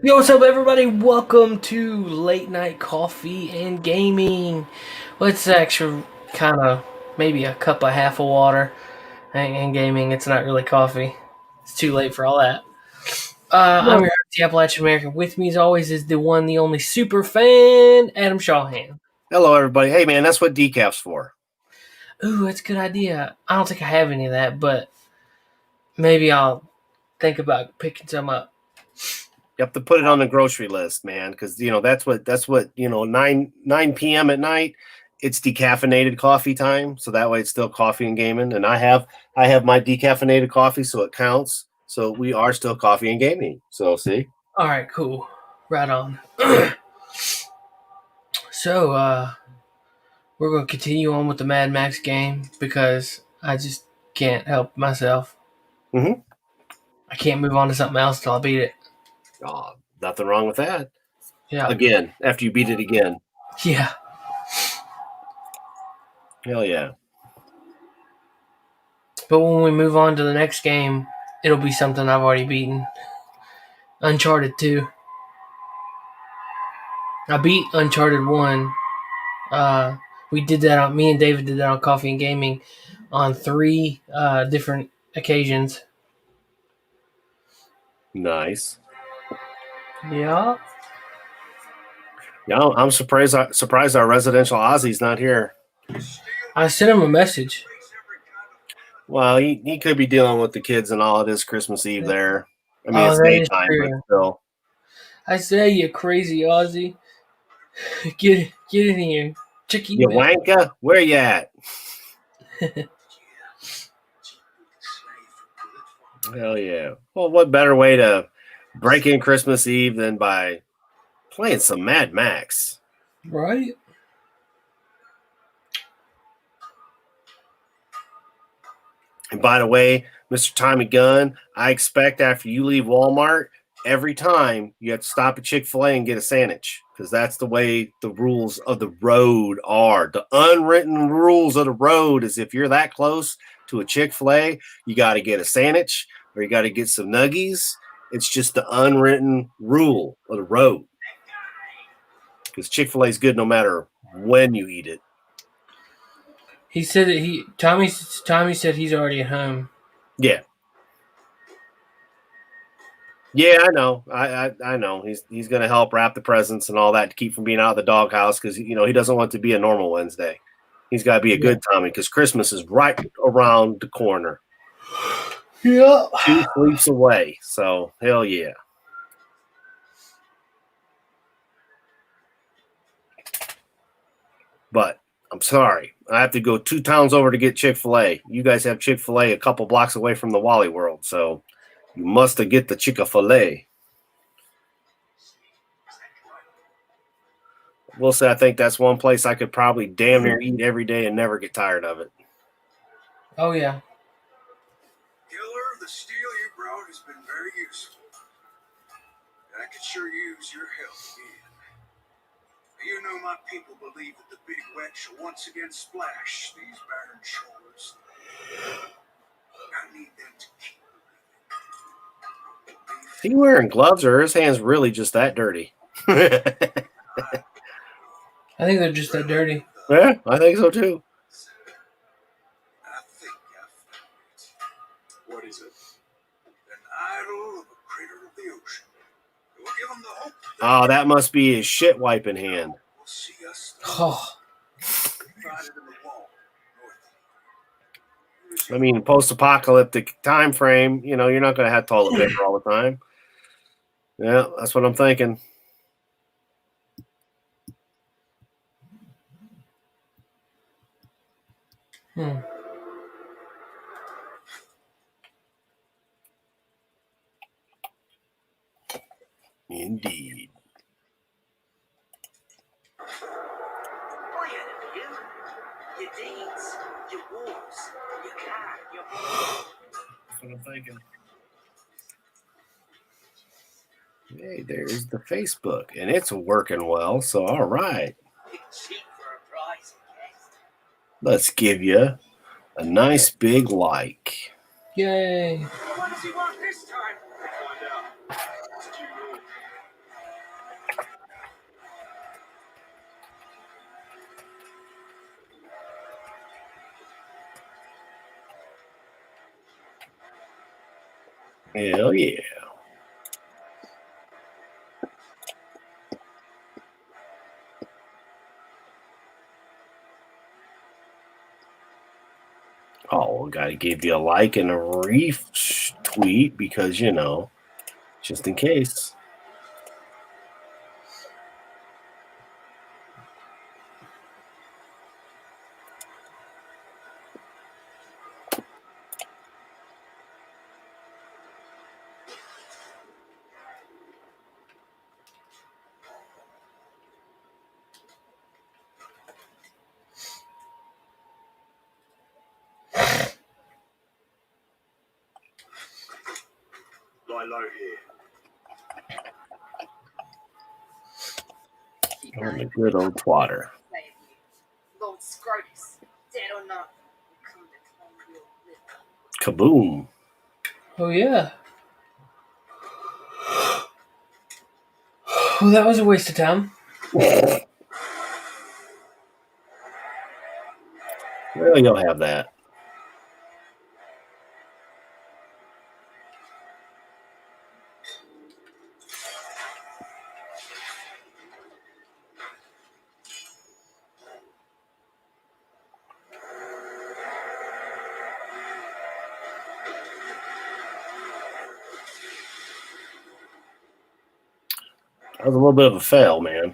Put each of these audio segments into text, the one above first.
Yo, what's up, everybody? Welcome to Late Night Coffee and Gaming. Well, it's actually kind of maybe a cup of half of water and gaming. It's not really coffee. It's too late for all that. I'm your host, the Appalachian American. With me, as always, is the one, the only super fan, Adam Shawhan. Hello, everybody. Hey, man, that's what decaf's for. Ooh, that's a good idea. I don't think I have any of that, but maybe I'll think about picking some up. You have to put it on the grocery list, man, because that's what 9 p.m. at night. It's decaffeinated coffee time, so that way it's still coffee and gaming. And I have my decaffeinated coffee, so it counts. So we are still coffee and gaming. So see. All right, cool. Right on. So, we're going to continue on with the Mad Max game because I just can't help myself. Mm-hmm. I can't move on to something else until I beat it. Oh, nothing wrong with that. Yeah. Again, after you beat it again. Yeah. Hell yeah. But when we move on to the next game, it'll be something I've already beaten. Uncharted 2. I beat Uncharted 1. We did that me and David did that on Coffee and Gaming on 3 different occasions. Nice. Yeah. Yeah, I'm surprised our residential Ozzy's not here. I sent him a message. Well, he could be dealing with the kids and all of this Christmas Eve there. I mean, it's daytime, but still. I say, you crazy Ozzy. Get in here. Chicky. You wanker, where you at? Hell yeah. Well, what better way to break in Christmas Eve than by playing some Mad Max? Right? And by the way, Mr. Tommy Gunn, I expect after you leave Walmart, every time you have to stop at Chick-fil-A and get a sandwich, because that's the way the rules of the road are. The unwritten rules of the road is if you're that close to a Chick-fil-A, you got to get a sandwich or you got to get some nuggies. It's just the unwritten rule of the road. Because Chick-fil-A is good no matter when you eat it. He said that Tommy said he's already at home. Yeah. Yeah, I know. I know. He's going to help wrap the presents and all that to keep from being out of the doghouse because he doesn't want it to be a normal Wednesday. He's got to be a good Tommy because Christmas is right around the corner. Yeah. 2 sleeps away. So hell yeah. But I'm sorry. I have to go 2 towns over to get Chick-fil-A. You guys have Chick-fil-A a couple blocks away from the Wally World, so you must get the Chick-fil-A. We'll say I think that's one place I could probably damn near eat every day and never get tired of it. Oh, yeah. Killer, the steel you brought has been very useful. I could sure use your help again. You know my people believe that the big wet shall once again splash these barren shores. I need them to keep believing. Is he wearing gloves or his hands really just that dirty? I think they're just that dirty. Yeah, I think so too. What is it? An idol of a crater of the ocean. It will give them the hope. Oh, that must be his shit wiping hand. We'll see us. Oh, Find it in the wall. North. I mean, post-apocalyptic time frame, you know, you're not going to have toilet paper all the time. Yeah, that's what I'm thinking. Indeed. Your deeds, your wars, your car, your That's what I'm thinking. Hey, there's the Facebook, and it's working well, so all right. cheap for a prize, yes. Let's give you a nice big like. yay. What does he want this time? Find out. It's too late. Hell yeah. Oh, got to give you a like and a retweet because, you know, just in case. Lie low here. On the good old twatter. Lord Scrotus, dead or not, will come to claim your liver. Kaboom. Oh, yeah. Well, that was a waste of time. Well, you'll have that. That was a little bit of a fail, man.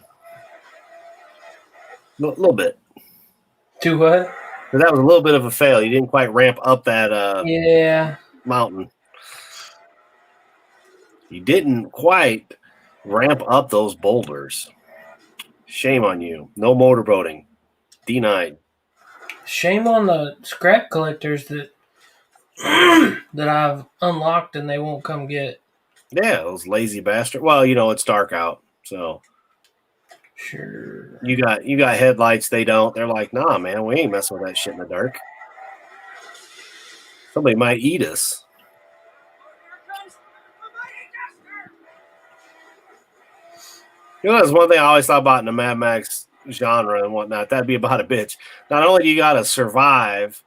A little bit. Do what? But that was a little bit of a fail. You didn't quite ramp up that Yeah. mountain. You didn't quite ramp up those boulders. Shame on you. No motorboating. Denied. Shame on the scrap collectors that that I've unlocked and they won't come get. Yeah, those lazy bastards. Well, you know, it's dark out, so Sure. you got headlights, they don't. They're like, nah, man, we ain't messing with that shit in the dark. Somebody might eat us. You know, that's one thing I always thought about in the Mad Max genre and whatnot. That'd be about a bitch. Not only do you got to survive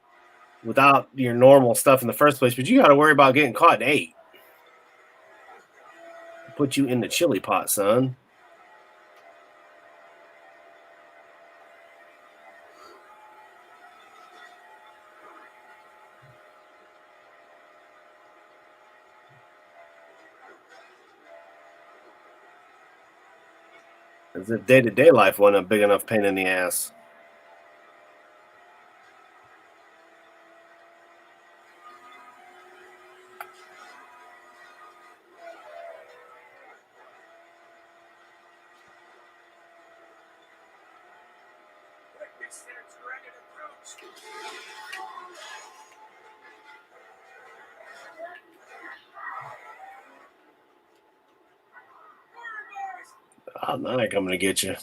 without your normal stuff in the first place, but you got to worry about getting caught and ate. Put you in the chili pot, son. As if day-to-day life wasn't a big enough pain in the ass. I'm not coming to get you.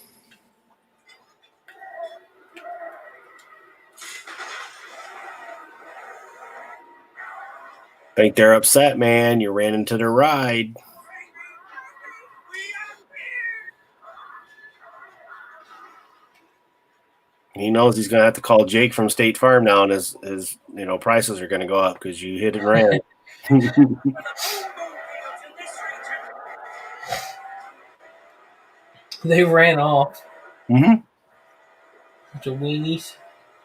Think they're upset, man. You ran into their ride. He knows he's gonna have to call Jake from State Farm now, and his prices are gonna go up because you hit and ran. They ran off. Mm-hmm. Bunch of weenies.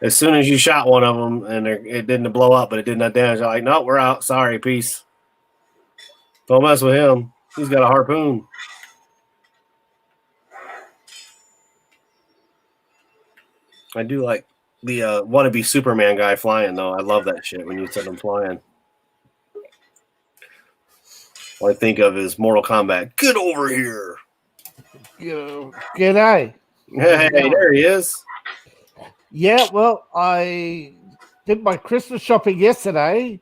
As soon as you shot one of them and it didn't blow up, but it did not damage, I'm like, no, we're out. Sorry, peace. Don't mess with him. He's got a harpoon. I do like the wannabe Superman guy flying, though. I love that shit when you send him flying. All I think of is Mortal Kombat. Get over here. G'day. Hey, there he is. Yeah, well, I did my Christmas shopping yesterday.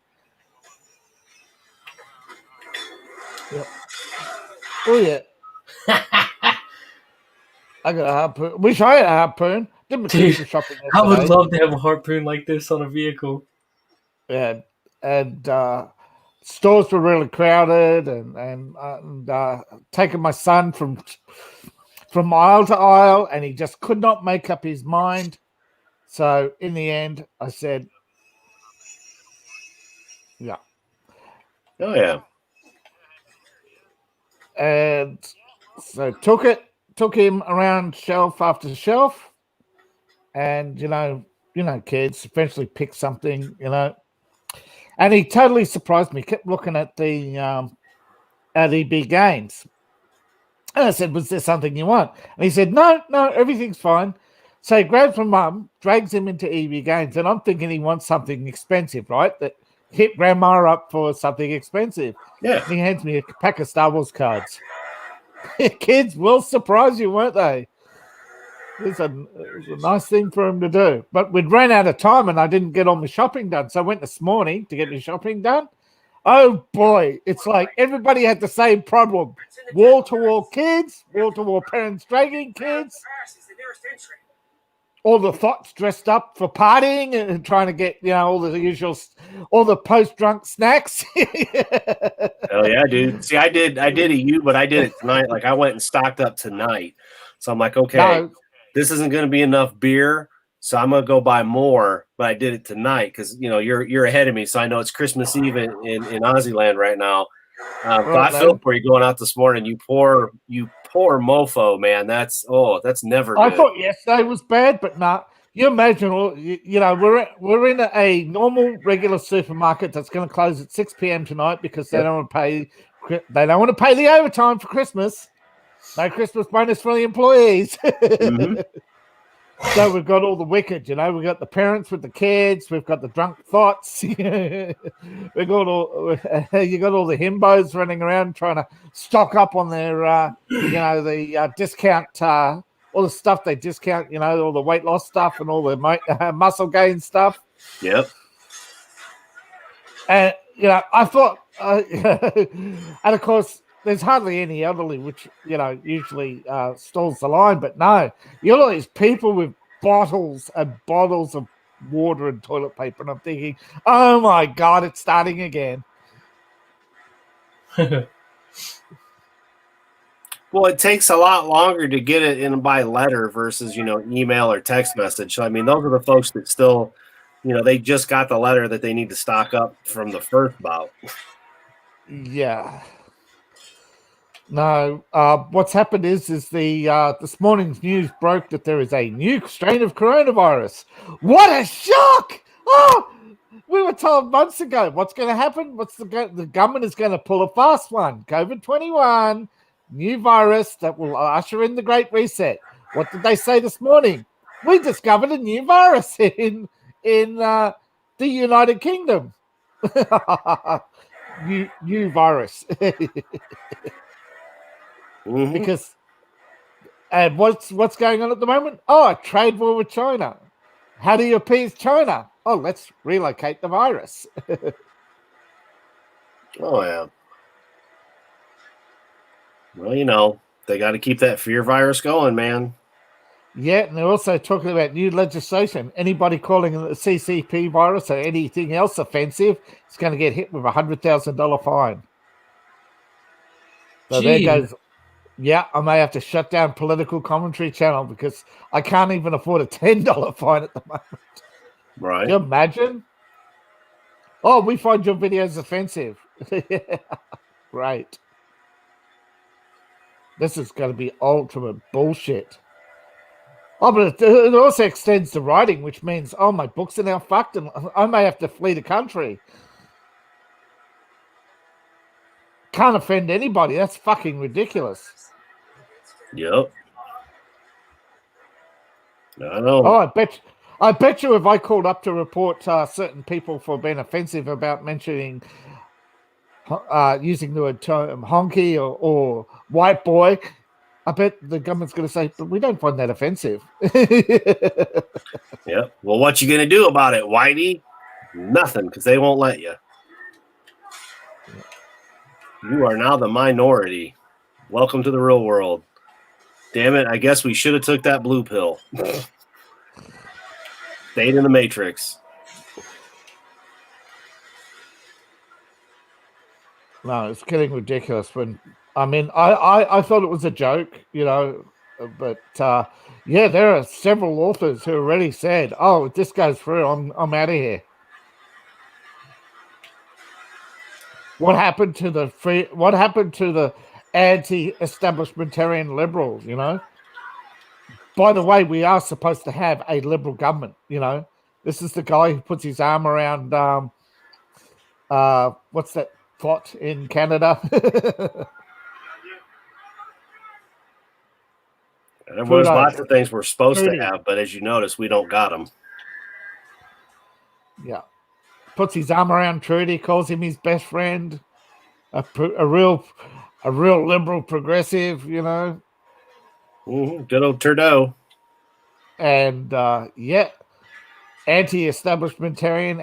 Yep. Oh, yeah. I got a harpoon. Wish I had a harpoon. Did my Christmas shopping yesterday. I would love to have a harpoon like this on a vehicle. Yeah, and stores were really crowded, and taking my son from aisle to aisle, and he just could not make up his mind. So in the end, I said, "Yeah." Oh yeah. And so took him around shelf after shelf, and you know, kids eventually picked something, and he totally surprised me. Kept looking at the at EB Games, and I said, "Was there something you want?" And he said, "No, everything's fine." So he grabs my mum, drags him into EB Games, and I'm thinking he wants something expensive, right? That hit grandma up for something expensive. Yeah. And he hands me a pack of Star Wars cards. Kids will surprise you, won't they? It was a nice thing for him to do. But we'd ran out of time and I didn't get all my shopping done. So I went this morning to get my shopping done. Oh, boy. It's like everybody had the same problem. Wall-to-wall kids, wall-to-wall parents dragging kids. All the thoughts dressed up for partying and trying to get, all the usual, all the post-drunk snacks. Hell yeah, dude. See, I did a U, but I did it tonight. Like I went and stocked up tonight. So I'm like, okay, this isn't going to be enough beer. So I'm going to go buy more, but I did it tonight because, you're ahead of me. So I know it's Christmas Eve in Aussie land right now. I feel for you going out this morning. You poor mofo, man. That's never good. I thought yesterday was bad, but not. You imagine, we're in a normal regular supermarket that's going to close at 6 p.m. tonight because they don't want to pay the overtime for Christmas. No Christmas bonus for the employees. Mm-hmm. So we've got all the wicked, we've got the parents with the kids, we've got the drunk thoughts, you got all the himbos running around trying to stock up on their, the discount, all the stuff they discount, all the weight loss stuff and all the muscle gain stuff. Yep. And, I thought, and of course, there's hardly any elderly, which, usually stalls the line. But no, you all these people with bottles and bottles of water and toilet paper. And I'm thinking, oh, my God, it's starting again. Well, it takes a lot longer to get it in by letter versus, email or text message. So, I mean, those are the folks that still, they just got the letter that they need to stock up from the first bout. Yeah. No, what's happened is the this morning's news broke that there is a new strain of coronavirus. What a shock! Oh, we were told months ago what's going to happen. The government is going to pull a fast one. COVID-21, new virus that will usher in the Great Reset. What did they say this morning? We discovered a new virus in the United Kingdom. new virus. Mm-hmm. Because, and what's going on at the moment? Oh, a trade war with China. How do you appease China? Oh, let's relocate the virus. Oh, yeah. Well, they got to keep that fear virus going, man. Yeah, and they're also talking about new legislation. Anybody calling it a CCP virus or anything else offensive is going to get hit with $100,000 fine. So there goes. Yeah, I may have to shut down political commentary channel because I can't even afford a $10 fine at the moment. Right. Can you imagine? Oh, we find your videos offensive. Great. This is going to be ultimate bullshit. Oh, but it also extends to writing, which means, oh, my books are now fucked and I may have to flee the country. Can't offend anybody. That's fucking ridiculous. Yep. I know. Oh, I bet you if I called up to report certain people for being offensive about mentioning using the term honky or white boy, I bet the government's going to say, but we don't find that offensive. Yeah. Well, what you gonna do about it, Whitey? Nothing, because they won't let you. You are now the minority. Welcome to the real world. Damn it! I guess we should have took that blue pill. Stayed in the Matrix. No, it's getting ridiculous. I thought it was a joke, but yeah, there are several authors who already said, "Oh, if this goes through, I'm out of here." What happened to the anti-establishmentarian liberals? By the way, we are supposed to have a liberal government. This is the guy who puts his arm around what's that plot in Canada? There was lots of things we're supposed to have, but as you notice, we don't got them. Yeah. Puts his arm around Trudy, calls him his best friend, a real liberal progressive, Good old Trudeau. And anti-establishmentarian,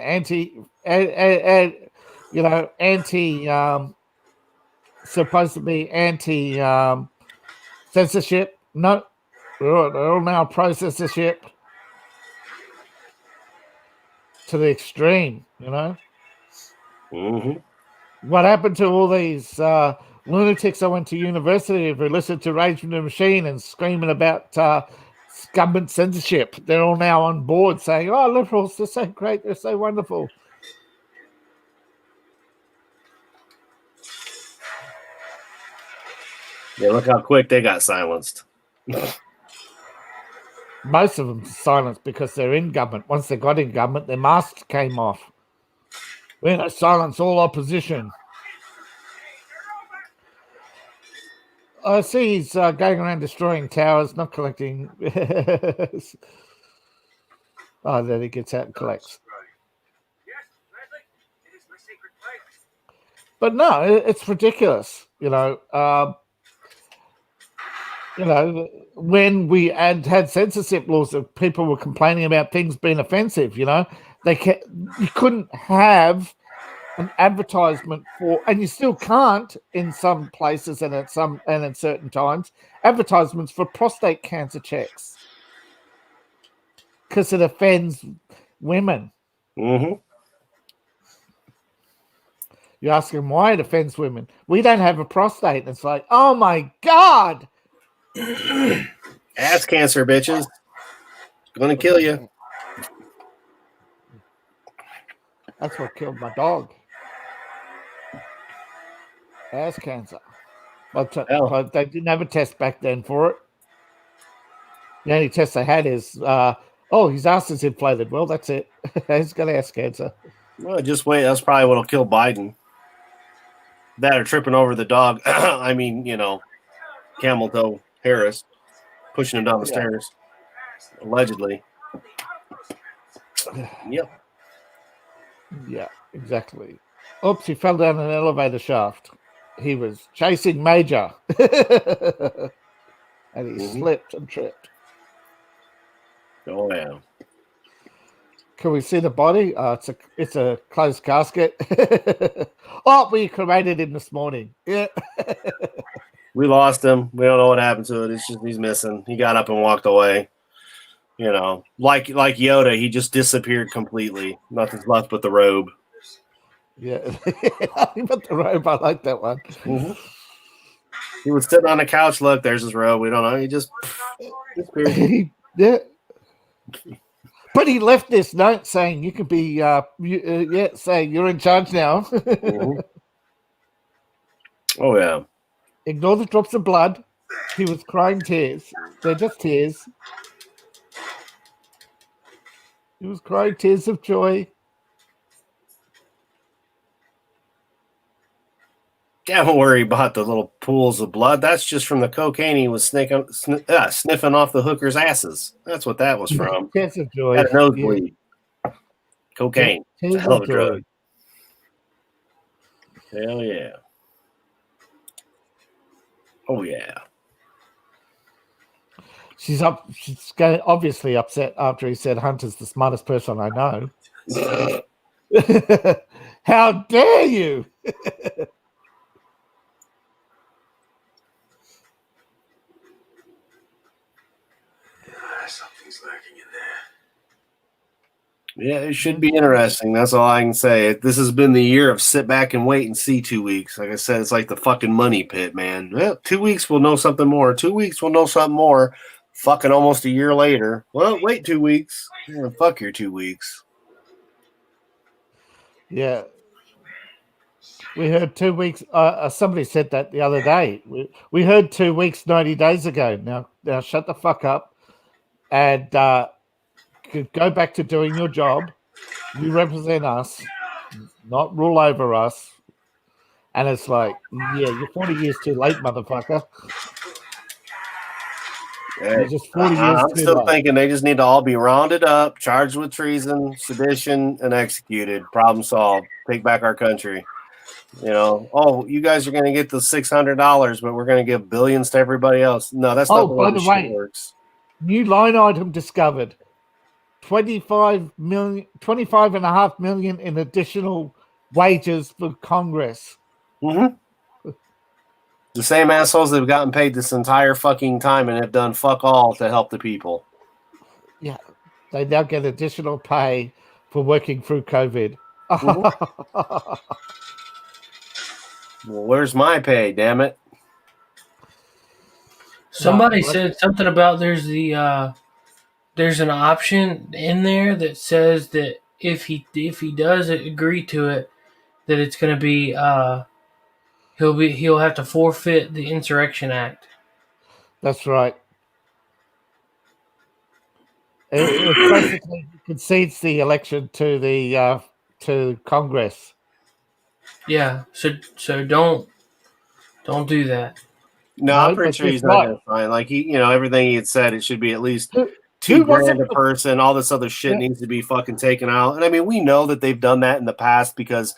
supposed to be anti censorship. No, they're all now pro-censorship to the extreme. What happened to all these lunatics I went to university who listened to Rage from the Machine and screaming about government censorship? They're all now on board saying, "Oh, liberals, they're so great, they're so wonderful." Yeah, look how quick they got silenced. Most of them silenced because they're in government. Once they got in government, their masks came off. We're going to silence all opposition. I see he's going around destroying towers, not collecting. Oh, then he gets out and collects. But no, it's ridiculous. When we had censorship laws, people were complaining about things being offensive. You couldn't have an advertisement for, and you still can't in some places and at certain times, advertisements for prostate cancer checks because it offends women. Mm-hmm. You ask them why it offends women. We don't have a prostate. And it's like, oh my God. Ass cancer, bitches. Gonna kill you. That's what killed my dog. Ass cancer. But they didn't have a test back then for it. The only test they had is, his ass is inflated. Well, that's it. He's got ass cancer. Well, just wait. That's probably what'll kill Biden. That or tripping over the dog. I mean, camel toe Harris, pushing him down the stairs, allegedly. Yep. Yeah, exactly. Oops, he fell down an elevator shaft. He was chasing Major. And he slipped and tripped. Oh, yeah. Can we see the body? It's a closed casket. We cremated him this morning. Yeah. We lost him. We don't know what happened to it. It's just he's missing. He got up and walked away. Like Yoda, he just disappeared completely. Nothing's left but the robe. Yeah. But the robe, I like that one. Mm-hmm. He was sitting on the couch. Look, there's his robe. We don't know. He just disappeared. Yeah. But he left this note saying you can be, saying you're in charge now. Mhm. Oh yeah. Ignore the drops of blood. He was crying tears. They're just tears. He was crying tears of joy. Yeah, don't worry about the little pools of blood. That's just from the cocaine he was sniffing off the hookers' asses. That's what that was from. Tears of joy. Had a nosebleed. Cocaine. It's a Tears hell of of a joy. drug. Hell yeah. Oh yeah. She's obviously upset after he said Hunter's the smartest person I know. How dare you? Something's lurking in there. Yeah, it should be interesting. That's all I can say. This has been the year of sit back and wait and see 2 weeks. Like I said, it's like the fucking money pit, man. Well, 2 weeks we'll know something more. 2 weeks we'll know something more. Fucking almost a year later. Well, wait 2 weeks. Yeah, fuck your 2 weeks. Yeah. We heard 2 weeks. Somebody said that the other day. We heard 2 weeks 90 days ago. Now shut the fuck up and go back to doing your job. You represent us, not rule over us. And it's like, yeah, you're 40 years too late, motherfucker. You're just 40 years I'm too still late. thinking they just need to all be rounded up, charged with treason, sedition, and executed. Problem solved. Take back our country. You know, oh, you guys are going to get the $600, but we're going to give billions to everybody else. No, that's not the way this shit works. New line item discovered. 25.5 million in additional wages for Congress. Mm-hmm. The same assholes that have gotten paid this entire fucking time and have done fuck all to help the people. Yeah, they now get additional pay for working through COVID. Mm-hmm. Well, where's my pay, damn it? Somebody said something about there's an option in there that says that if he does agree to it, that it's going to be he'll have to forfeit the Insurrection Act. That's right. It basically concedes the election to the to Congress. Yeah, so don't do that. No, I'm pretty sure he's not going to sign. Like everything he had said, it should be at least $2,000 a person. All this other shit needs to be fucking taken out. And I mean, we know that they've done that in the past because,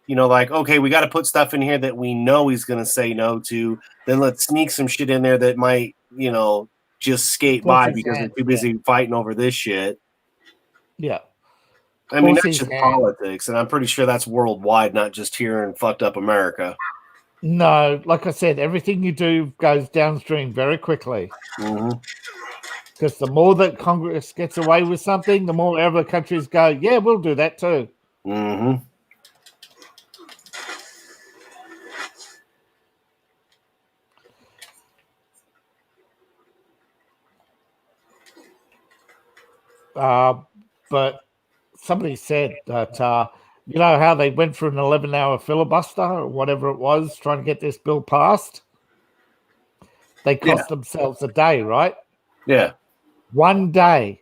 like, okay, we got to put stuff in here that we know he's going to say no to. Then let's sneak some shit in there that might, just skate by because they're too busy fighting over this shit. Yeah. I mean, that's just politics, and I'm pretty sure that's worldwide, not just here in fucked up America. No, like I said, everything you do goes downstream very quickly. Mm-hmm. Because the more that Congress gets away with something, the more other countries go, yeah, we'll do that too. Mm-hmm. But somebody said that, you know how they went for an 11-hour filibuster or whatever it was trying to get this bill passed? They cost themselves a day, right? Yeah. One day.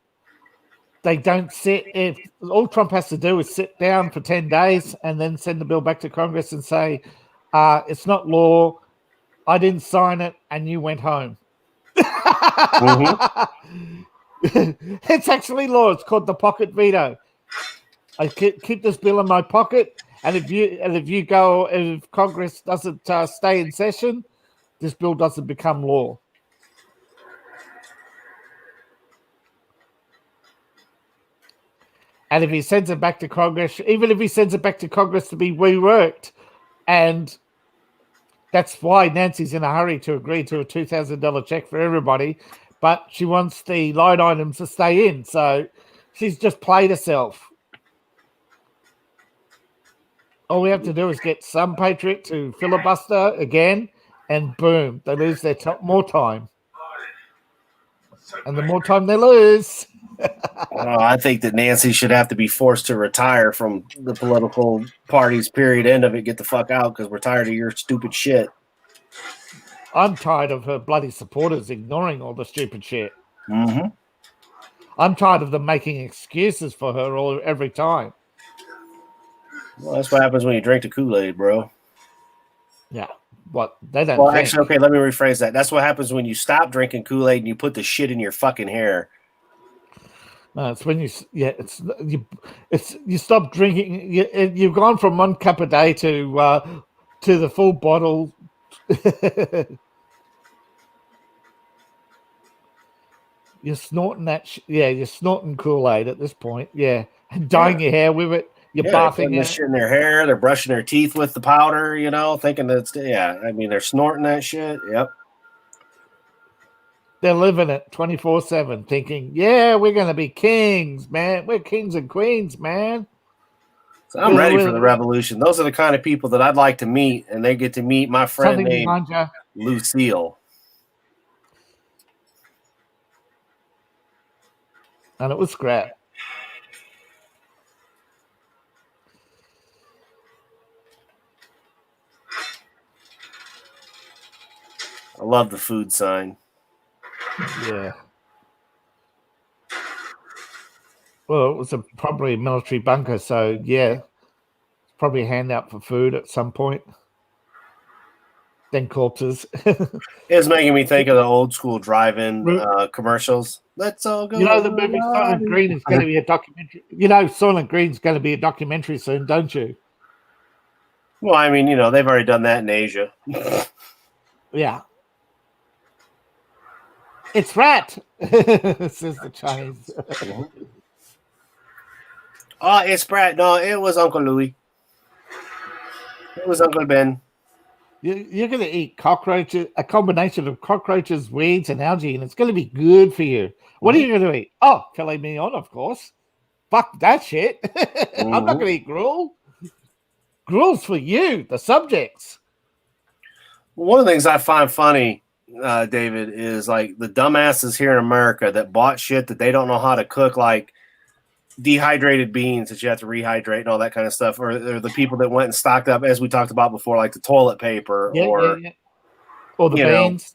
They don't sit. If all Trump has to do is sit down for 10 days and then send the bill back to Congress and say, it's not law. I didn't sign it and you went home. Mm-hmm. It's actually law. It's called the pocket veto. I keep this bill in my pocket, and if Congress doesn't stay in session, this bill doesn't become law. And if he sends it back to Congress, even if he sends it back to Congress to be reworked, and that's why Nancy's in a hurry to agree to a $2,000 check for everybody, but she wants the line items to stay in. So she's just played herself. All we have to do is get some patriot to filibuster again, and boom, they lose their more time. And the more time they lose, I think that Nancy should have to be forced to retire from the political parties. Period. End of it. Get the fuck out because we're tired of your stupid shit. I'm tired of her bloody supporters ignoring all the stupid shit. Mm-hmm. I'm tired of them making excuses for her every time. Well, that's what happens when you drink the Kool-Aid, bro. Yeah. What? They don't Well, think. actually, okay, let me rephrase that. That's what happens when you stop drinking Kool-Aid and you put the shit in your fucking hair. No, it's when you stop drinking. You've gone from 1 cup a day to the full bottle. You're snorting that. You're snorting Kool-Aid at this point. Yeah, and dyeing your hair with it. You're They're bathing putting it. this shit in their hair. They're brushing their teeth with the powder, thinking that it's, I mean, they're snorting that shit. Yep. They're living it 24/7, thinking, yeah, we're going to be kings, man. We're kings and queens, man. So I'm ready for the revolution. Those are the kind of people that I'd like to meet, and they get to meet my friend named Lucille. And it was scrap. I love the food sign. Yeah. Well, it was probably a military bunker, so yeah, it's probably a handout for food at some point. Then corpses. It's making me think of the old school drive-in commercials. Let's all go. The movie Soylent Green is going to be a documentary. Soylent Green's going to be a documentary soon, don't you? Well, I mean, they've already done that in Asia. Yeah. It's rat, says the Chinese. Oh, it's Brad. No, it was Uncle Louis. It was Uncle Ben. You're going to eat cockroaches, a combination of cockroaches, weeds, and algae, and it's going to be good for you. What are you going to eat? Oh, filet mignon, of course. Fuck that shit. I'm not going to eat gruel. Gruel's for you, the subjects. One of the things I find funny, David, is like the dumbasses here in America that bought shit that they don't know how to cook, like dehydrated beans that you have to rehydrate and all that kind of stuff, or the people that went and stocked up, as we talked about before, like the toilet paper or the beans.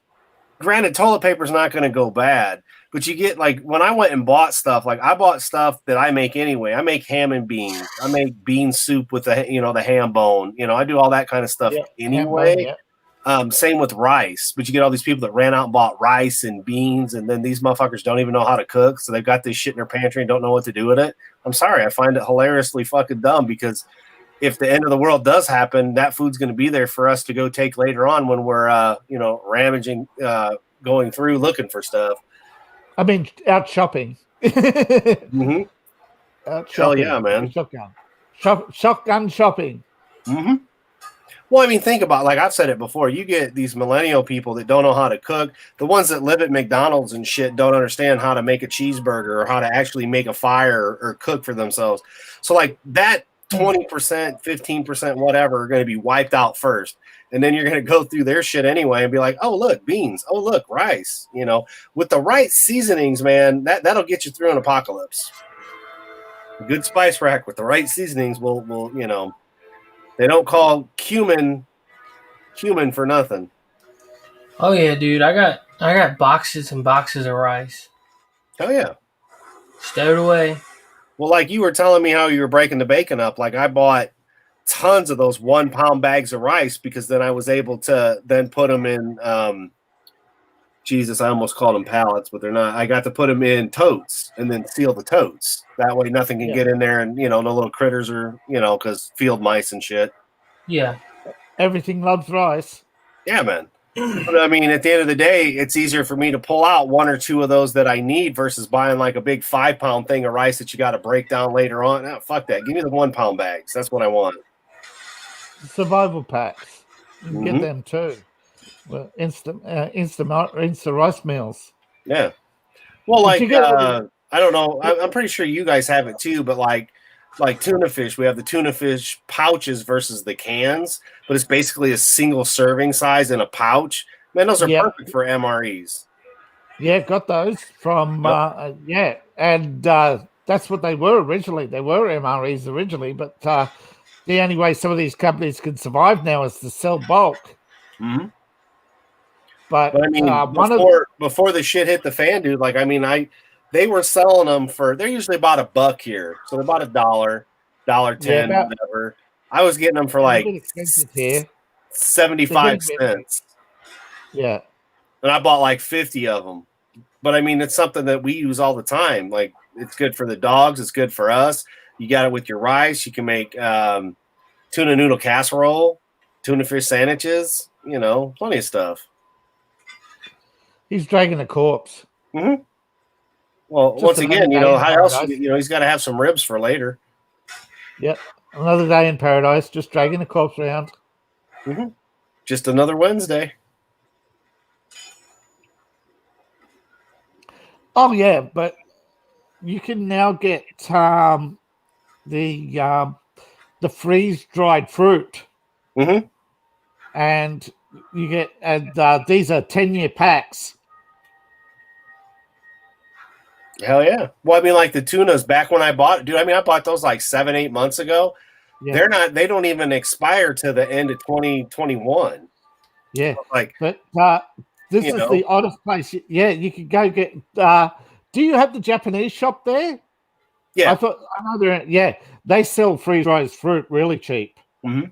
Granted, toilet paper is not going to go bad, but you get like when I went and bought stuff, like I bought stuff that I make anyway. I make ham and beans. I make bean soup with the ham bone. I do all that kind of stuff anyway. Same with rice, but you get all these people that ran out and bought rice and beans, and then these motherfuckers don't even know how to cook, so they've got this shit in their pantry and don't know what to do with it. I'm sorry, I find it hilariously fucking dumb, because if the end of the world does happen, that food's going to be there for us to go take later on when we're, ramaging, going through looking for stuff. I mean, out shopping. Mm-hmm. Out shopping. Hell yeah, man. Shotgun shopping. Mm-hmm. Well, I mean, think about, like I've said it before, you get these millennial people that don't know how to cook. The ones that live at McDonald's and shit don't understand how to make a cheeseburger or how to actually make a fire or cook for themselves. So, like, that 20%, 15%, whatever, are going to be wiped out first. And then you're going to go through their shit anyway and be like, oh, look, beans. Oh, look, rice. With the right seasonings, man, that'll get you through an apocalypse. A good spice rack with the right seasonings will they don't call cumin for nothing. Oh yeah, dude. I got boxes and boxes of rice. Oh yeah. Stowed away. Well, like you were telling me how you were breaking the bacon up, like I bought tons of those 1 pound bags of rice because then I was able to then put them in Jesus, I almost called them pallets, but they're not. I got to put them in totes and then seal the totes. That way nothing can get in there and, no little critters or, because field mice and shit. Yeah. Everything loves rice. Yeah, man. But I mean, at the end of the day, it's easier for me to pull out 1 or 2 of those that I need versus buying like a big 5 pound thing of rice that you got to break down later on. No, fuck that. Give me the 1 pound bags. That's what I want. Survival packs. You can get them too. Well, instant rice meals. Yeah. Well, like I don't know. I'm pretty sure you guys have it too, but like tuna fish, we have the tuna fish pouches versus the cans, but it's basically a single serving size in a pouch. Man, those are perfect for MREs. Yeah, got those from and that's what they were originally. They were MREs originally, but the only way some of these companies can survive now is to sell bulk. Mm-hmm. But I mean, before the shit hit the fan, dude. Like, I mean, they were selling them they're usually about $1 here, so they're about $1, $1.10, whatever. I was getting them for like a bit expensive here. 75 cents. Yeah, and I bought like 50 of them. But I mean, it's something that we use all the time. Like, it's good for the dogs. It's good for us. You got it with your rice. You can make tuna noodle casserole, tuna fish sandwiches. You know, plenty of stuff. He's dragging a corpse. Mm-hmm. Well, Just once again, you know, how else? Paradise. You know, he's got to have some ribs for later. Yep, another day in paradise, just dragging a corpse around. Mm-hmm. Just another Wednesday. Oh yeah, but you can now get the freeze dried fruit, and you get these are 10-year packs. Hell yeah! Well, I mean, like the tunas back when I bought, dude. I mean, I bought those like 7-8 months ago. Yeah. They don't even expire to the end of 2021. Yeah, like, but this is the oddest place. Yeah, you can go get. Do you have the Japanese shop there? Yeah, I know they're. Yeah, they sell freeze dried fruit really cheap. Mm-hmm.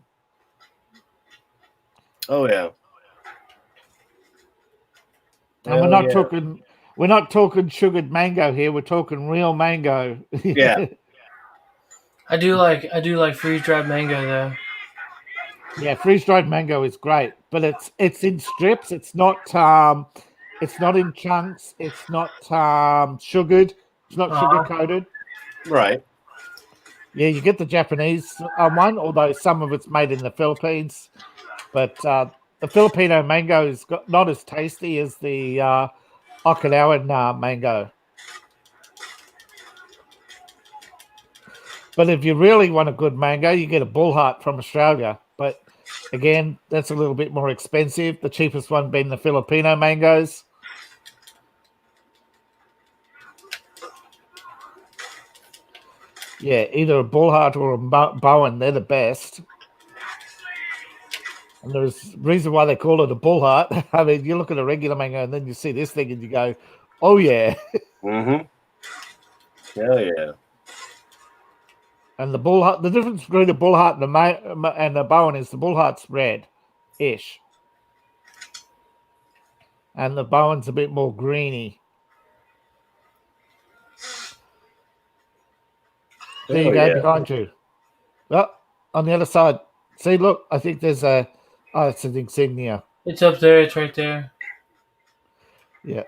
Oh yeah. And we're not talking sugared mango here. We're talking real mango. Yeah. I do like freeze dried mango though. Yeah, freeze dried mango is great, but it's in strips. It's not in chunks. It's not sugared. It's not sugar coated. Right. Yeah, you get the Japanese one, although some of it's made in the Philippines. But the Filipino mango is not as tasty as the Okinawan mango. But if you really want a good mango, you get a bull heart from Australia. But again, that's a little bit more expensive. The cheapest one being the Filipino mangoes. Yeah, either a bull heart or a Bowen, they're the best. And there's a reason why they call it a bull heart. I mean, you look at a regular mango and then you see this thing and you go, oh, yeah. Mm-hmm. Hell yeah. And the bull heart, the difference between the bull heart and the Bowen is the bull heart's red-ish. And the Bowen's a bit more greeny. There you go, behind you. Oh, on the other side. See, look, I think there's it's an insignia. It's up there, it's right there. Yeah.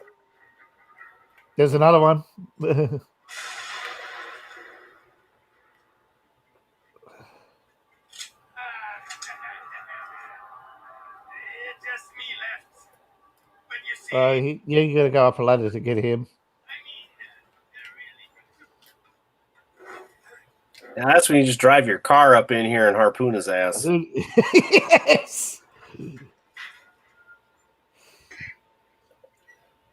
There's another one. You got to go up a ladder to get him. Yeah, that's when you just drive your car up in here and harpoon his ass. Yes.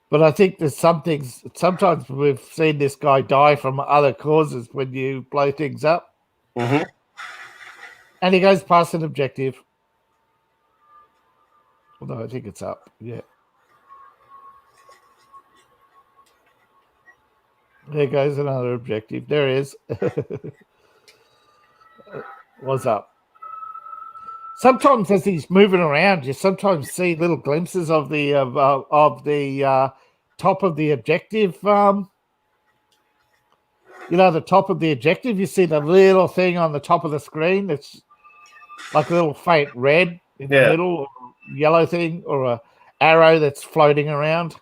But I think there's some things. Sometimes we've seen this guy die from other causes when you blow things up. Mm-hmm. And he goes past an objective. Although I think it's up. Yeah. There goes another objective. There it is. What's up? Sometimes as he's moving around, you sometimes see little glimpses of the top of the objective. The top of the objective. You see the little thing on the top of the screen. It's like a little faint red in the middle, or yellow thing, or a arrow that's floating around.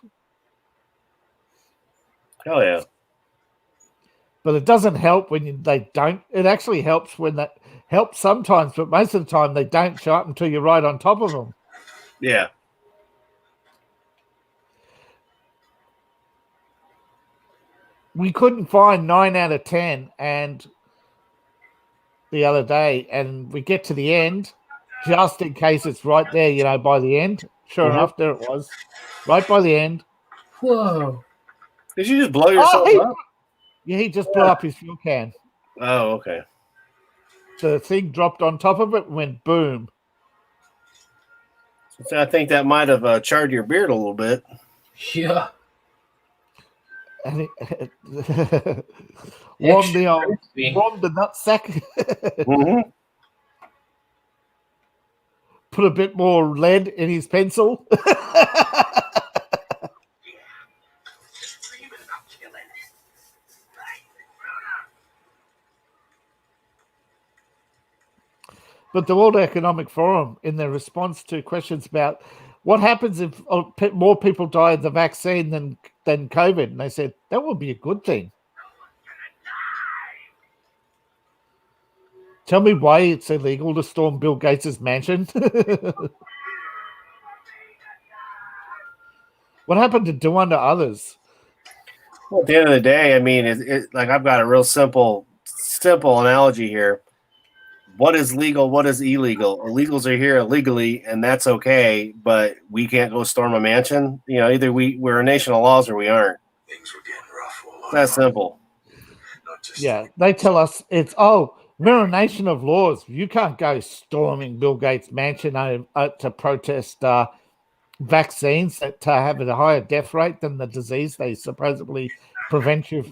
Hell yeah. But it doesn't help when they don't. It actually helps when that helps sometimes, but most of the time they don't show up until you're right on top of them. Yeah. We couldn't find 9 out of 10 and the other day, and we get to the end just in case it's right there, by the end. Sure enough, there it was. Right by the end. Whoa. Did you just blow yourself up? Yeah, he just blew up his fuel can. Oh, okay. The thing dropped on top of it and went boom. So I think that might have charred your beard a little bit. Yeah. And warmed the nutsack. Mm-hmm. Put a bit more lead in his pencil. But the World Economic Forum, in their response to questions about what happens if more people die of the vaccine than COVID, and they said that would be a good thing. Tell me why it's illegal to storm Bill Gates' mansion. What happened to do unto others? Well, at the end of the day, I mean, like I've got a real simple analogy here. What is legal? What is illegal? Illegals are here illegally, and that's okay. But we can't go storm a mansion. You know, either we're a nation of laws or we aren't. Things were getting rough. That's simple. Yeah, they tell us we're a nation of laws. You can't go storming Bill Gates' mansion to protest vaccines that have a higher death rate than the disease they supposedly prevent you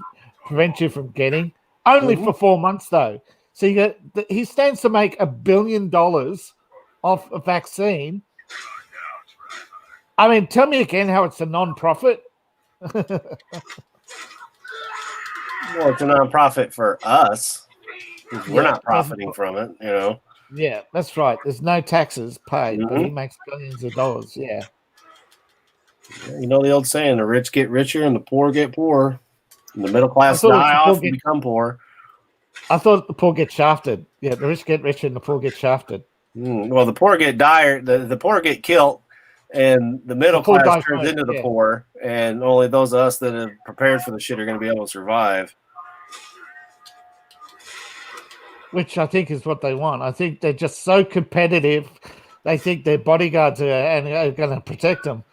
from getting. Only for 4 months, though. So he stands to make $1 billion off a vaccine. I mean, tell me again how it's a non-profit. Well, it's a non-profit for us. We're not profiting from it, you know. Yeah, that's right. There's no taxes paid, but he makes billions of dollars. Yeah. You know the old saying: the rich get richer and the poor get poorer. And the middle class die off and become poor. I thought the poor get shafted. Yeah, the rich get richer and the poor get shafted. Well, the poor get dire. The poor get killed, and the middle class turns into the poor, and only those of us that have prepared for the shit are going to be able to survive. Which I think is what they want. I think they're just so competitive. They think their bodyguards are going to protect them.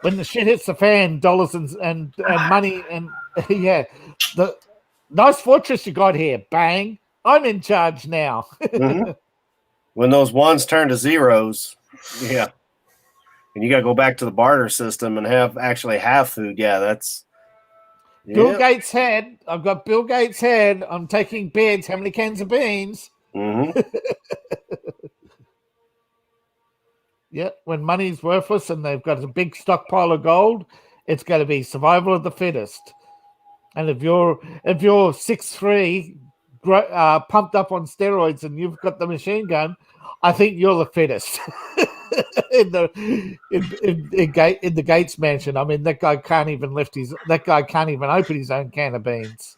When the shit hits the fan, dollars and money and yeah, the nice fortress you got here. Bang! I'm in charge now. When those ones turn to zeros, yeah, and you got to go back to the barter system and actually have food. Yeah, that's Bill Gates' head. I've got Bill Gates' head. I'm taking bids. How many cans of beans? Yeah, when money's worthless and they've got a big stockpile of gold, it's going to be survival of the fittest. And if you're 6'3", pumped up on steroids, and you've got the machine gun, I think you're the fittest in the Gates mansion. I mean, that guy can't even open his own can of beans.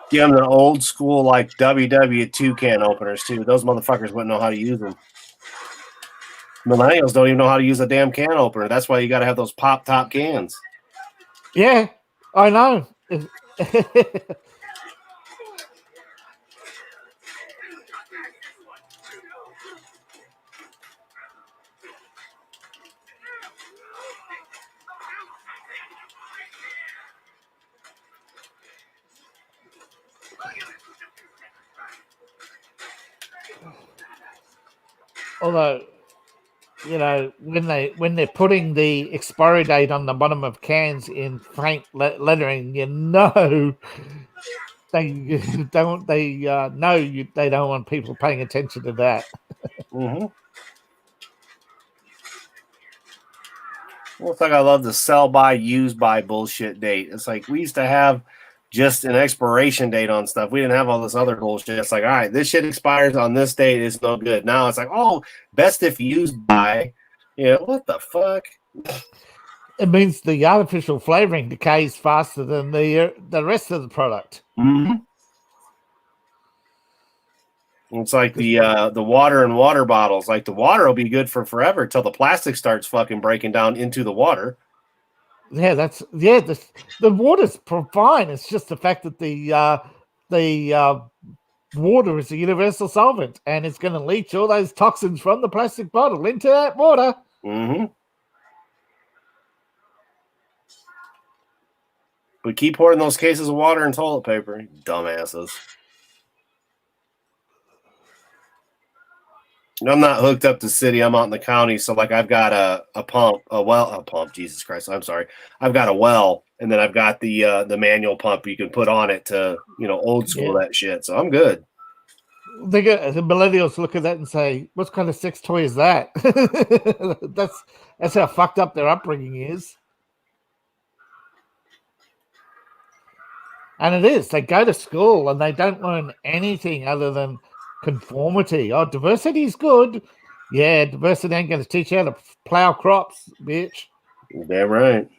Give them the old school like WW2 can openers too. Those motherfuckers wouldn't know how to use them. Millennials don't even know how to use a damn can opener. That's why you got to have those pop top cans. Yeah, I know. Although, you know, when they're putting the expiry date on the bottom of cans in faint lettering, you know they don't want people paying attention to that. Well, it's like I love the sell by, use by bullshit date. It's like we used to have just an expiration date on stuff. We didn't have all this other bullshit. It's like, all right, this shit expires on this date. It's no good. Now it's like, oh, best if used by. You know, what the fuck? It means the artificial flavoring decays faster than the rest of the product. It's like the water and water bottles. Like the water will be good for forever till the plastic starts fucking breaking down into the water. Yeah, the water's fine. It's just the fact that the water is a universal solvent, and it's going to leach all those toxins from the plastic bottle into that water. Mm-hmm. But keep pouring those cases of water and toilet paper, you dumbasses. I'm not hooked up to city. I'm out in the county, so like I've got a pump. Jesus Christ, I'm sorry. I've got a well, and then I've got the manual pump you can put on it to old school that shit. So I'm good. The millennials look at that and say, "What kind of sex toy is that?" that's how fucked up their upbringing is. And it is. They go to school and they don't learn anything other than conformity. Oh, diversity is good. Yeah, diversity ain't going to teach you how to plow crops, bitch. Damn right.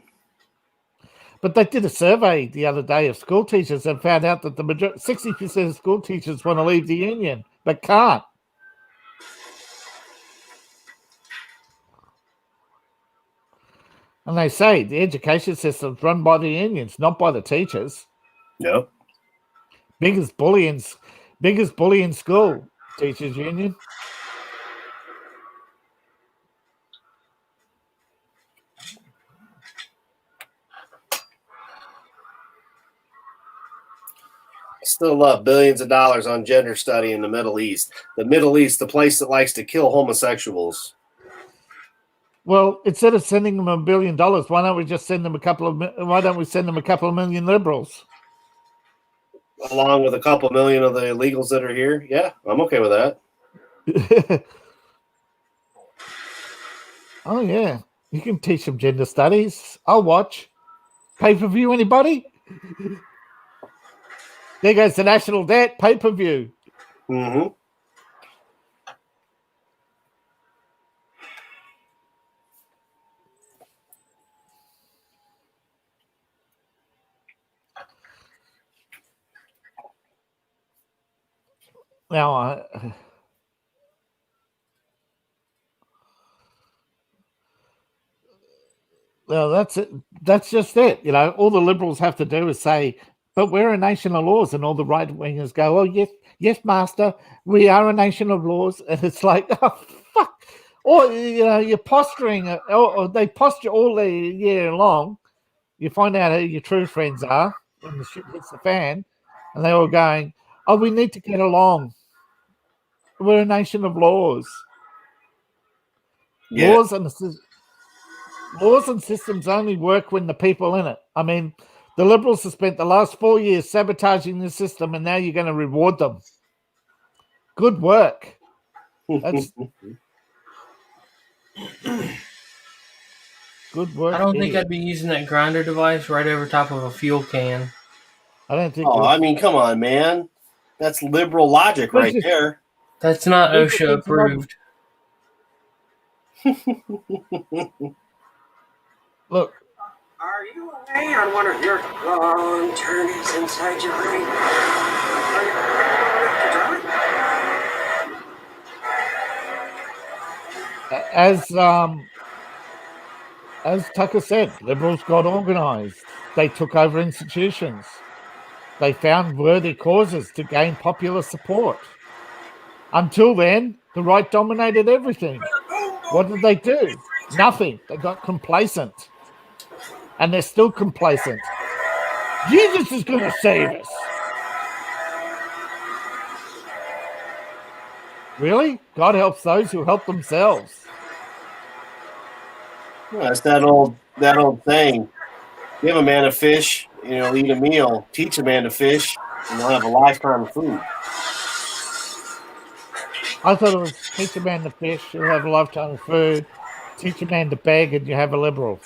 But they did a survey the other day of school teachers and found out that 60% of school teachers want to leave the union, but can't. And they say the education system's run by the unions, not by the teachers. Yep. Biggest bully in school, teachers union. Still love billions of dollars on gender study in the Middle East. The Middle East, the place that likes to kill homosexuals. Well, instead of sending them $1 billion, why don't we just send them why don't we send them a couple of million liberals? Along with a couple million of the illegals that are here? Yeah, I'm okay with that. Oh, yeah. You can teach them gender studies. I'll watch. Pay-per-view, anybody? There goes the national debt, pay-per-view. Mm-hmm. Now, well, that's it. That's just it. All the liberals have to do is say, but we're a nation of laws, and all the right-wingers go, oh, yes, master, we are a nation of laws. And it's like, oh, fuck. Or, you're posturing, or they posture all the year long. You find out who your true friends are when the shit hits the fan, and they're all going, oh, we need to get along. We're a nation of laws. Yeah. Laws and systems only work when the people in it. I mean, the Liberals have spent the last 4 years sabotaging the system, and now you're going to reward them. Good work. That's good work. I don't think I'd be using that grinder device right over top of a fuel can. I don't think. Oh, I mean, come on, man. That's liberal logic right there. That's not OSHA approved. Look. Are you away on one of your long journeys inside your brain? Are you As Tucker said, Liberals got organised. They took over institutions. They found worthy causes to gain popular support. Until then, the right dominated everything. What did they do? Nothing. They got complacent. And they're still complacent. Jesus is going to save us. Really? God helps those who help themselves. Yeah, it's that old thing. Give a man a fish, eat a meal. Teach a man to fish, and they'll have a lifetime of food. I thought it was teach a man to fish, you'll have a lifetime of food. Teach a man to beg, and you have a liberal.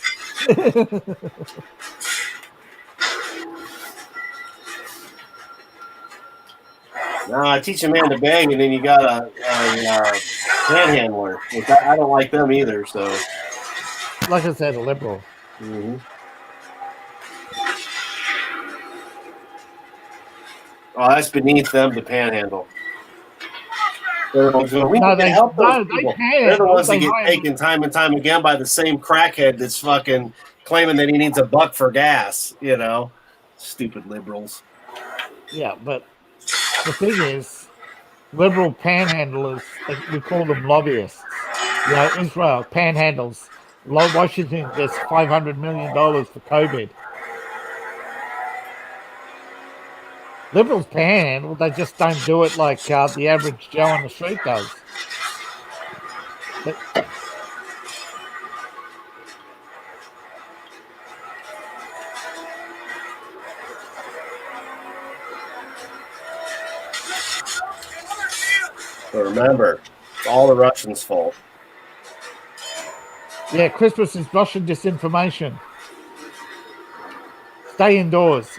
No, I teach a man to beg, and then you got a panhandler. I don't like them either. So, like I said, a liberal. Mm-hmm. Oh, that's beneath them to panhandle. They're the ones that get taken time and time again by the same crackhead that's fucking claiming that he needs $1 for gas. Stupid liberals. Yeah, but the thing is, liberal panhandlers, we call them lobbyists. Israel panhandles. Washington gets $500 million for COVID. Liberals panhandle, they just don't do it like the average Joe on the street does. But remember, it's all the Russians' fault. Yeah, Christmas is Russian disinformation. Stay indoors.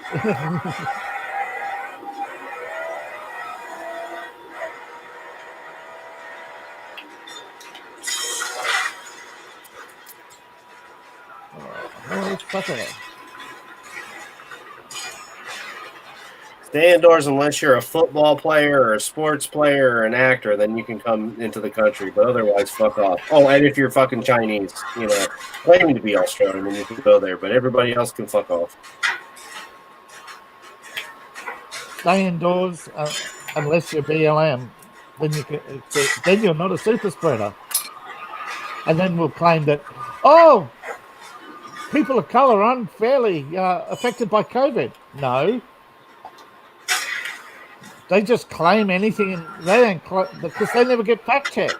Stay indoors unless you're a football player or a sports player or an actor, then you can come into the country. But otherwise, fuck off. Oh, and if you're fucking Chinese, claiming to be Australian, then you can go there. But everybody else can fuck off. Stay indoors unless you're BLM. Then you're not a super spreader. And then we'll claim that, people of color are unfairly affected by COVID. No. They just claim anything, and they don't because they never get fact checked.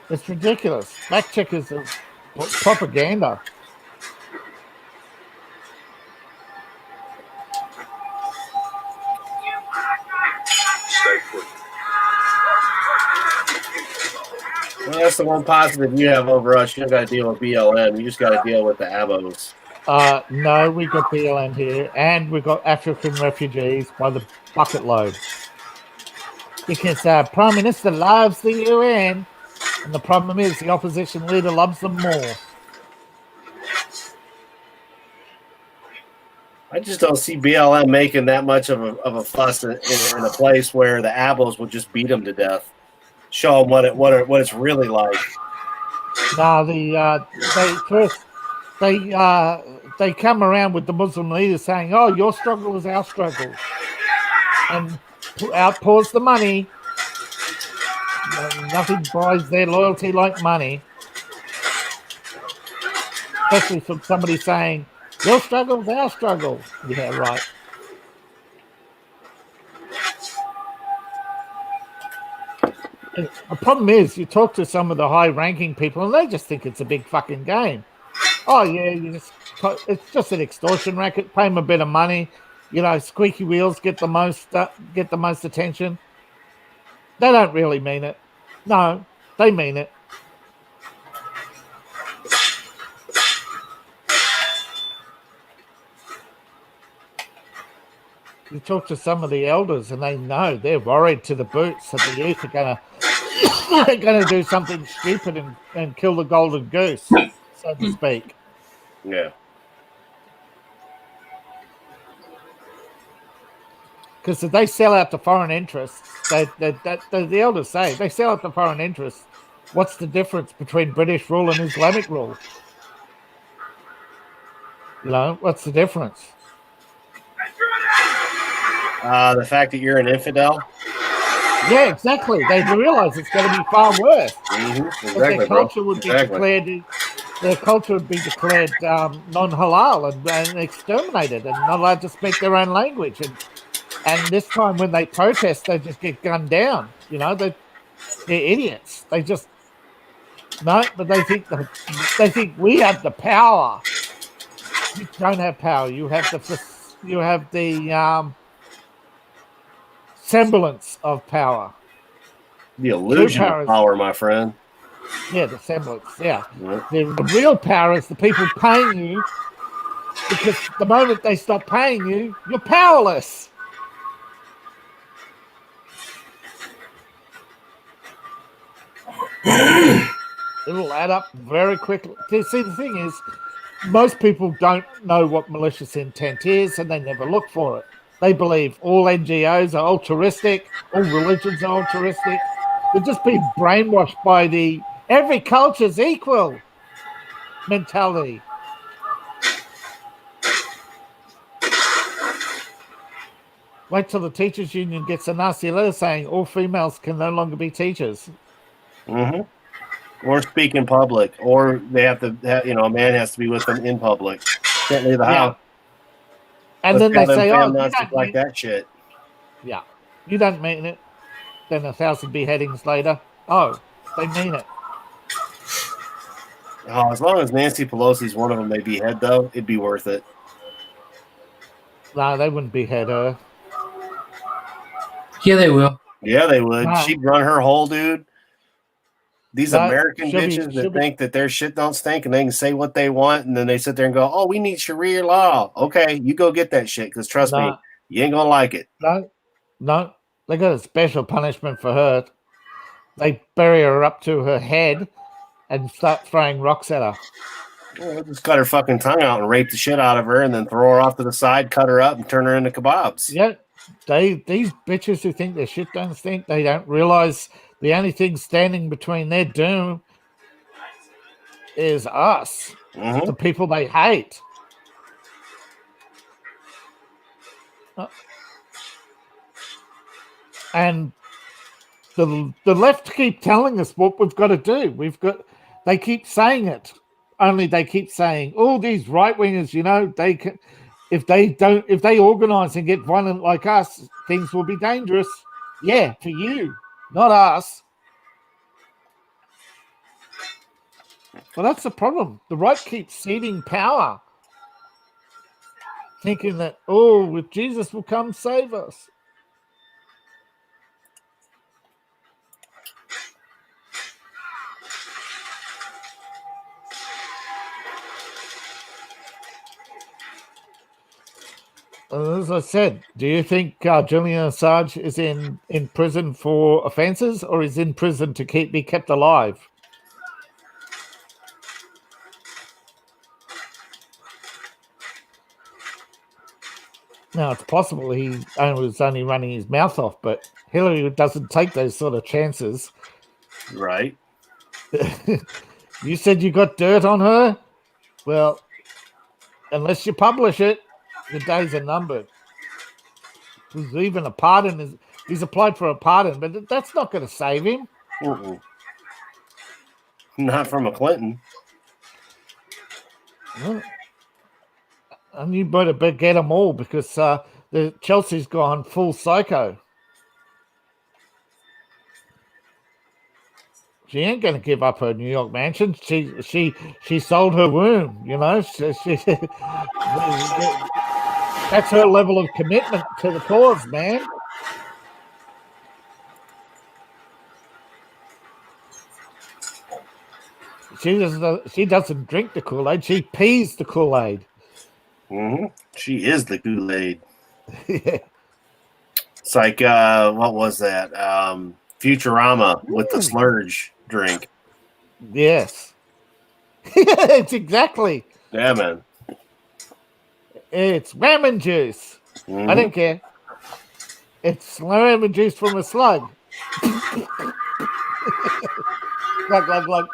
It's ridiculous. Fact checkers are propaganda. Stay put. Well, that's the one positive you have over us. You don't got to deal with BLM. You just got to deal with the ABOs. No, we got BLM here, and we got African refugees by the bucket load. Because Prime Minister loves the UN, and the problem is the opposition leader loves them more. I just don't see BLM making that much of a fuss in a place where the ABOs will just beat them to death. Show them what it's really like. No, they come around with the Muslim leaders saying, "Oh, your struggle is our struggle," and outpours the money. Nothing buys their loyalty like money, especially from somebody saying, "Your struggle is our struggle." Yeah, right. And the problem is, you talk to some of the high-ranking people, and they just think it's a big fucking game. Oh yeah, it's just an extortion racket. Pay them a bit of money, squeaky wheels get the most attention. They don't really mean it. No, they mean it. You talk to some of the elders, and they know they're worried to the boots that the youth are gonna do something stupid and kill the golden goose, so to speak. Yeah. Because if they sell out to foreign interests, the elders say, they sell out to foreign interests, what's the difference between British rule and Islamic rule? What's the difference? The fact that you're an infidel? Yeah, exactly. They realize it's going to be far worse. Mm-hmm. Exactly, their culture would be declared. Their culture would be declared non-halal and exterminated, and not allowed to speak their own language. And this time, when they protest, they just get gunned down. They're idiots. They just but they think we have the power. You don't have power. You have the semblance of power. The illusion of power, my friend. Yeah, the semblance. Yeah. The real power is the people paying you, because the moment they stop paying you, you're powerless. It'll add up very quickly. See, the thing is, most people don't know what malicious intent is, and they never look for it. They believe all NGOs are altruistic, all religions are altruistic. They're just being brainwashed by the every culture's equal mentality. Wait till the teachers union gets a nasty letter saying all females can no longer be teachers. Mm-hmm. Or speak in public, or they have to, a man has to be with them in public. Can't leave the house. And Let's then they them say, fam you nuts don't like mean that shit. Yeah. You don't mean it. Then 1,000 beheadings later. Oh, they mean it. Oh, as long as Nancy Pelosi's one of them they behead, though, it'd be worth it. No, they wouldn't behead her. Yeah, they will. Yeah, they would. No. She'd run her whole dude. These American bitches that think that their shit don't stink and they can say what they want, and then they sit there and go, "Oh, we need Sharia law." Okay, you go get that shit, because trust me, you ain't gonna like it. No, they got a special punishment for her. They bury her up to her head and start throwing rocks at her. Well, just cut her fucking tongue out and rape the shit out of her, and then throw her off to the side, cut her up, and turn her into kebabs. Yeah, these bitches who think their shit don't stink, they don't realize the only thing standing between their doom is us, the people they hate. And the left keep telling us what we've got to do. They keep saying it. Only they keep saying, all these right wingers, they can, if they organize and get violent like us, things will be dangerous. Yeah, for you, not us. Well, that's the problem. The right keeps ceding power, thinking that, if Jesus will come save us. As I said, do you think Julian Assange is in prison for offences, or is in prison to be kept alive? Now, it's possible he was only running his mouth off, but Hillary doesn't take those sort of chances. Right. You said you got dirt on her? Well, unless you publish it, the days are numbered. There's even a pardon. He's applied for a pardon, but that's not going to save him. Not from a Clinton. Well, and you better get them all, because the Chelsea's gone full psycho. She ain't going to give up her New York mansion. She sold her womb, that's her level of commitment to the cause, man. She doesn't drink the Kool-Aid. She pees the Kool-Aid. She is the Kool-Aid. It's like, what was that? Futurama with the slurge drink. Yes. It's exactly. Yeah, man. It's lemon juice. I don't care. It's lemon juice from a slug. Glug, glug, glug.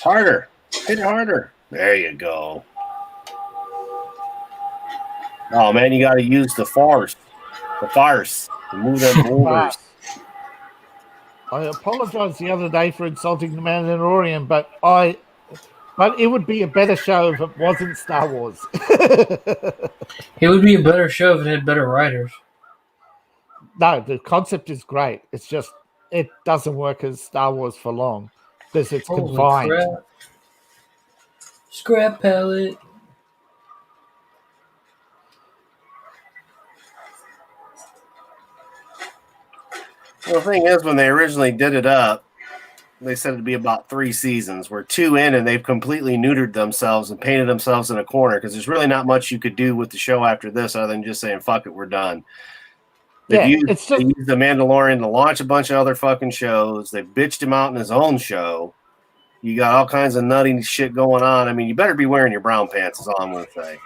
Harder. Hit it harder. There you go. Oh, man, you got to use the farce. The farce. To move them boulders. I apologized the other day for insulting the Mandalorian, but it would be a better show if it wasn't Star Wars. It would be a better show if it had better writers. No, the concept is great. It's just it doesn't work as Star Wars for long because it's confined. Crap. Scrap palette. Well, the thing is, when they originally did it up, they said it'd be about 3 seasons. We're 2 in, and they've completely neutered themselves and painted themselves in a corner, because there's really not much you could do with the show after this other than just saying, fuck it, we're done. They used The Mandalorian to launch a bunch of other fucking shows. They bitched him out in his own show. You got all kinds of nutty shit going on. I mean, you better be wearing your brown pants, is all I'm going to say.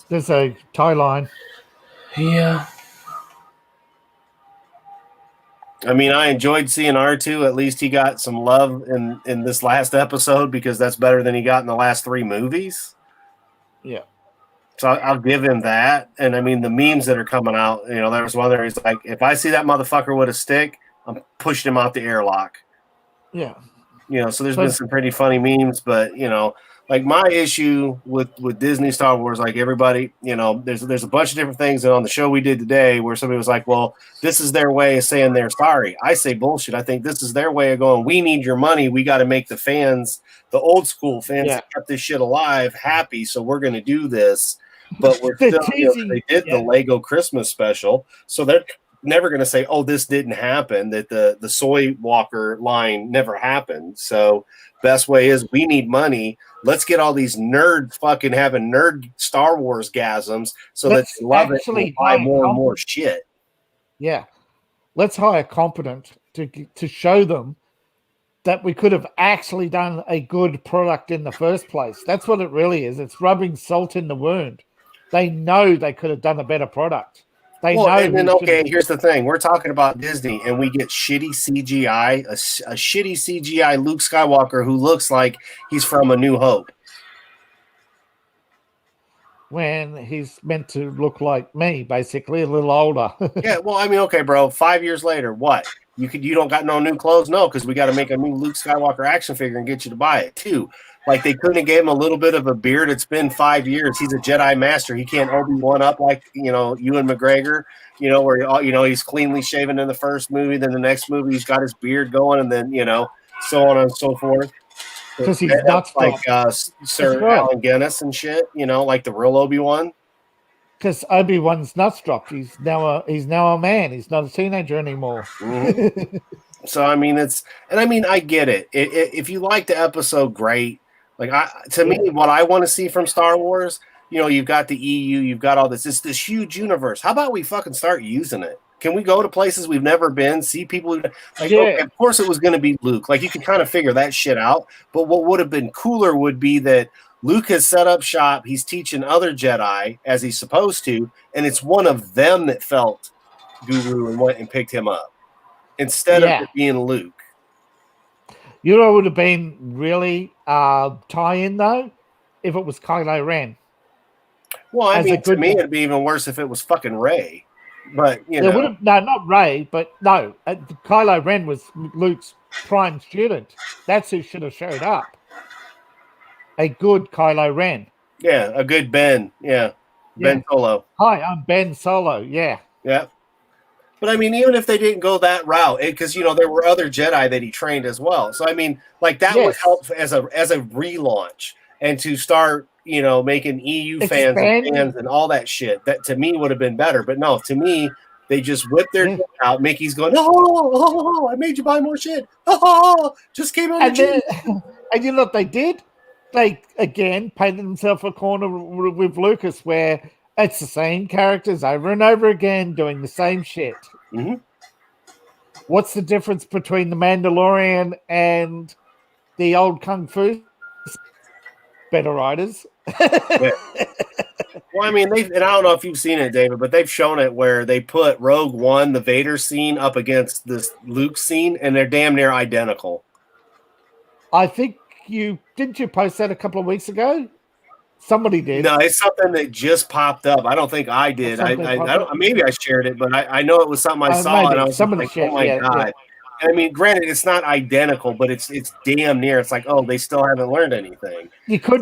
There's a tie line. Yeah. I mean, I enjoyed seeing R2. At least he got some love in this last episode because that's better than he got in the last 3 movies. Yeah. So I'll give him that. And I mean, the memes that are coming out, there was one there. He's like, if I see that motherfucker with a stick, I'm pushing him out the airlock. Yeah. So there's been some pretty funny memes, but like my issue with Disney Star Wars, like everybody, there's a bunch of different things on the show we did today where somebody was like, well, this is their way of saying they're sorry. I say bullshit. I think this is their way of going, we need your money. We got to make the fans, the old school fans that kept this shit alive, happy. So we're going to do this. But we're still, they did the Lego Christmas special. So they're never going to say, oh, this didn't happen, that the soy walker line never happened. So best way is we need money. Let's get all these nerds fucking having nerd Star Wars gasms so that they love it and buy more and more shit. Yeah. Let's hire competent to show them that we could have actually done a good product in the first place. That's what it really is. It's rubbing salt in the wound. They know they could have done a better product. They know. And then, here's the thing. We're talking about Disney, and we get shitty CGI, a shitty CGI Luke Skywalker who looks like he's from A New Hope. When he's meant to look like me, basically, a little older. Yeah, well, I mean, okay, bro, 5 years later, what? You don't got no new clothes? No, because we got to make a new Luke Skywalker action figure and get you to buy it, too. Like, they couldn't have gave him a little bit of a beard. It's been 5 years. He's a Jedi Master. He can't Obi-Wan up like, Ewan McGregor, where, he's cleanly shaven in the first movie. Then the next movie, he's got his beard going, and then, so on and so forth. Because he's not like Sir Allen Guinness and shit, like the real Obi-Wan. Because Obi-Wan's nuts dropped. He's now a man. He's not a teenager anymore. Mm-hmm. So I mean, I get it. If you like the episode, great. Like me, what I want to see from Star Wars, you've got the EU, you've got all this. It's this huge universe. How about we fucking start using it? Can we go to places we've never been, see people? Okay, of course it was going to be Luke. Like you could kind of figure that shit out. But what would have been cooler would be that Luke has set up shop. He's teaching other Jedi as he's supposed to, and it's one of them that felt Guru and went and picked him up instead of it being Luke. You know, it would have been really tie-in though if it was Kylo Ren. Well, I mean, to me, it'd be even worse if it was fucking Rey. But no, not Rey, but no, Kylo Ren was Luke's prime student. That's who should have showed up. A good Kylo Ren. Yeah, a good Ben. Yeah, Ben Solo. Hi, I'm Ben Solo. Yeah. Yeah. But I mean, even if they didn't go that route, because there were other Jedi that he trained as well. So I mean, like that would help as a relaunch and to start, making EU fans and all that shit. That to me would have been better. But no, to me, they just whipped their dick out. Mickey's going, oh, I made you buy more shit. Oh, just came out. And you know what they did? They again painted themselves a corner with Lucas, where it's the same characters over and over again doing the same shit. Mm-hmm. What's the difference between the Mandalorian and the old Kung Fu? Better writers. Yeah. Well, I mean, and I don't know if you've seen it, David, but they've shown it where they put Rogue One, the Vader scene, up against this Luke scene, and they're damn near identical. I think didn't you post that a couple of weeks ago? Somebody did. No, it's something that just popped up. I don't think I did. I don't. Maybe I shared it, but I know it was something I saw, and I was like, "Oh my god!" Yeah. I mean, granted, it's not identical, but it's damn near. It's like, oh, they still haven't learned anything. You could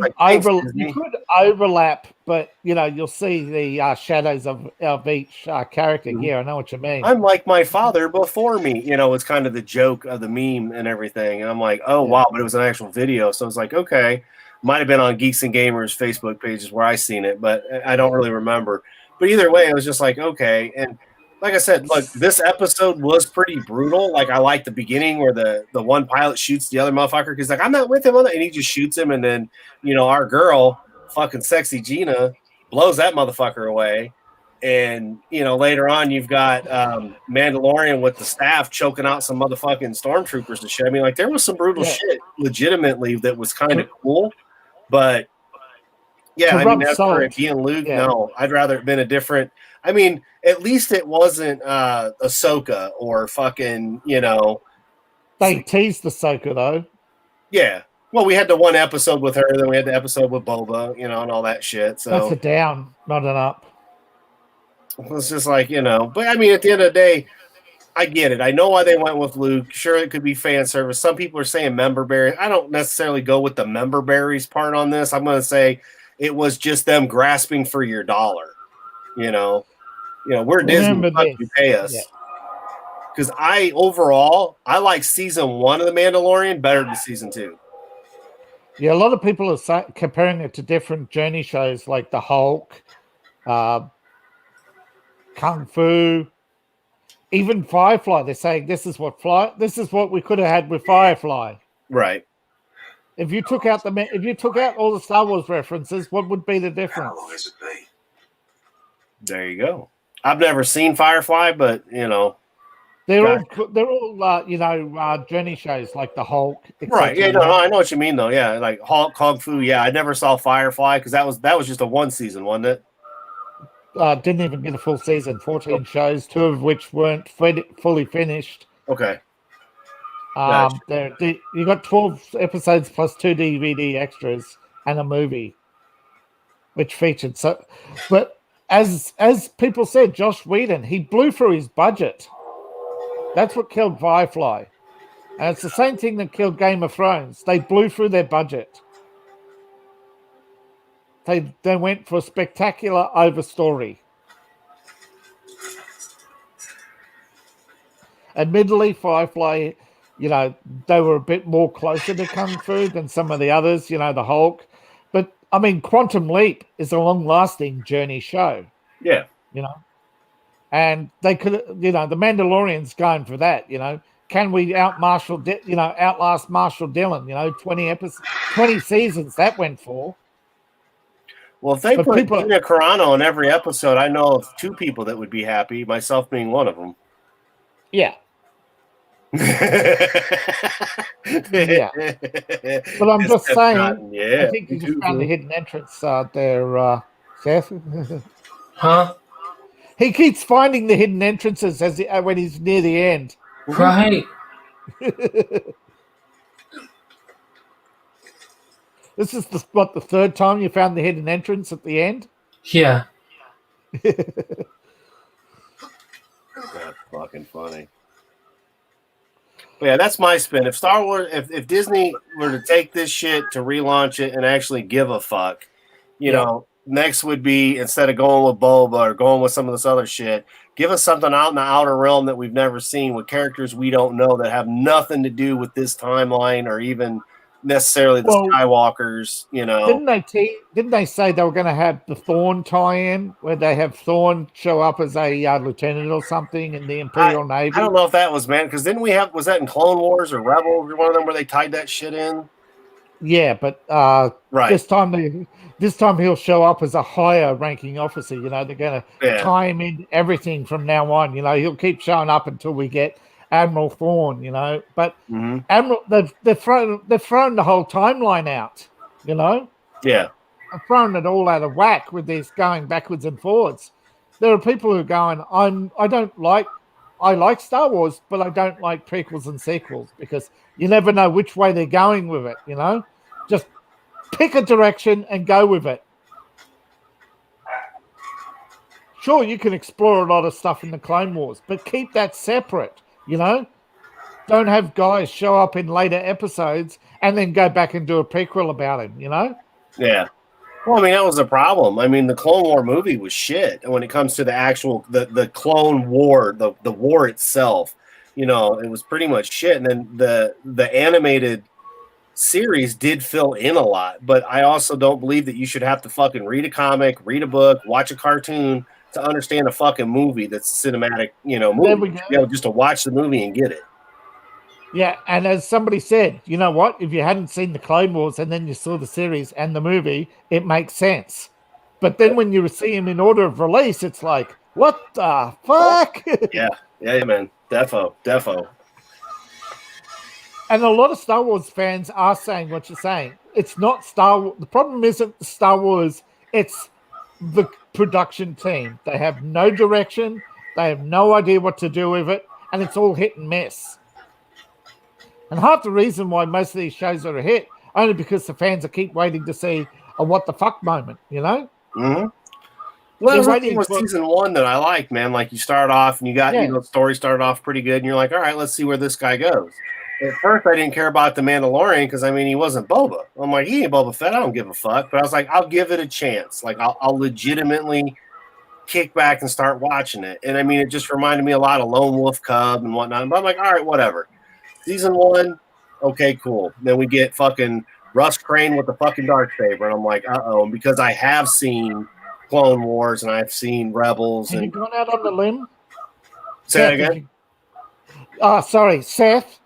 overlap, but you'll see the shadows of each character here. I know what you mean. I'm like my father before me. It's kind of the joke of the meme and everything. And I'm like, oh wow, but it was an actual video, so it's like, okay. Might have been on Geeks and Gamers Facebook pages where I seen it, but I don't really remember. But either way, it was just like, okay. And like I said, look, this episode was pretty brutal. Like I like the beginning where the one pilot shoots the other motherfucker because like I'm not with him on that, and he just shoots him, and then our girl, fucking sexy Gina, blows that motherfucker away. And later on, you've got Mandalorian with the staff choking out some motherfucking stormtroopers and shit. I mean, like there was some brutal shit, legitimately, that was kind of cool. But Yeah, to I mean, rub as for it salt. being Luke, Yeah. no, I'd rather it been a different. I mean, at least it wasn't Ahsoka or fucking, They teased the Ahsoka though. yeah. Well, we had the one episode with her, then we had the episode with Boba, and all that shit. So That's a down, not an up. it's just like, but I mean, at the end of the day, I get it. I know why they went with Luke. Sure, it could be fan service. Some people are saying member berries. I don't necessarily go with the member berries part on this. I'm going to say it was just them grasping for your dollar. We're Disney. Remember Fuck this. you, pay us. Yeah. Because I like season 1 of The Mandalorian better than season 2. Yeah, a lot of people are comparing it to different journey shows like the Hulk, Kung Fu, even Firefly. They're saying this is what we could have had with Firefly. Right. If you took out all the Star Wars references, what would be the difference? How long has it been? There you go. I've never seen Firefly, but they're all journey shows like the Hulk. Right. Yeah, no, I know what you mean though. Yeah, like Hulk, Kung Fu. Yeah, I never saw Firefly because that was just a one season, wasn't it? Didn't even get a full season. 14 shows, 2 of which weren't fully finished. Okay. You got 12 episodes plus 2 DVD extras and a movie, which featured but as people said, Joss Whedon, he blew through his budget. That's what killed Firefly. And it's the same thing that killed Game of Thrones. They blew through their budget. They went for a spectacular overstory. Admittedly, Firefly, they were a bit more closer to Kung Fu than some of the others, the Hulk. But, I mean, Quantum Leap is a long-lasting journey show. Yeah. And they could, the Mandalorian's going for that, Can we outlast Marshall Dillon, 20 seasons that went for. Well, if they put Gina Carano in every episode, I know of 2 people that would be happy, myself being one of them. Yeah. Yeah. But I'm just saying, I think you just found the hidden entrance there, Seth. Huh? He keeps finding the hidden entrances when he's near the end. Right. This is the 3rd time you found the hidden entrance at the end? Yeah. That's fucking funny. But yeah, that's my spin. If Star Wars, if Disney were to take this shit to relaunch it and actually give a fuck, next would be, instead of going with Boba or going with some of this other shit, give us something out in the outer realm that we've never seen with characters we don't know that have nothing to do with this timeline or even necessarily the Skywalkers, Didn't they say they were going to have the Thorn tie-in where they have Thorn show up as a lieutenant or something in the Imperial Navy? I don't know if that was because didn't we was that in Clone Wars or Rebels or one of them where they tied that shit in? Yeah, but right. This time he'll show up as a higher ranking officer. They're going to tie him in everything from now on. He'll keep showing up until we get Admiral Thrawn. But Admiral, they've thrown the whole timeline out. Yeah, they've thrown it all out of whack with this going backwards and forwards. There are people who are going, I like Star Wars, but I don't like prequels and sequels because you never know which way they're going with it. Just pick a direction and go with it. Sure, you can explore a lot of stuff in the Clone Wars, but keep that separate, Don't have guys show up in later episodes and then go back and do a prequel about him, Yeah. Well, I mean, that was the problem. I mean, the Clone War movie was shit. And when it comes to the actual, the Clone War, the war itself, it was pretty much shit. And then the animated series did fill in a lot, but I also don't believe that you should have to fucking read a comic, read a book, watch a cartoon to understand a fucking movie that's a cinematic, movie. Just to watch the movie and get it. Yeah, and as somebody said, you know what? If you hadn't seen the Clone Wars and then you saw the series and the movie, it makes sense. But then when you see them in order of release, it's like, what the fuck? Yeah, man. Defo. And a lot of Star Wars fans are saying what you're saying. It's not Star Wars. The problem isn't Star Wars. It's the production team. They have no direction. They have no idea what to do with it, and it's all hit and miss. And half the reason why most of these shows are a hit only because the fans keep waiting to see a what the fuck moment. Mm-hmm. Well, that's the thing with season 1 that I like, man. Like, you start off and you got, the story started off pretty good, and you're like, all right, let's see where this guy goes. At first, I didn't care about the Mandalorian because, he wasn't Boba. I'm like, he ain't Boba Fett. I don't give a fuck. But I was like, I'll give it a chance. Like, I'll legitimately kick back and start watching it. And, it just reminded me a lot of Lone Wolf Cub and whatnot. But I'm like, all right, whatever. Season 1, okay, cool. Then we get fucking Russ Crane with the fucking darksaber. And I'm like, uh-oh. And because I have seen Clone Wars and I've seen Rebels. Have you gone out on the limb? Say that again? Sorry, Seth.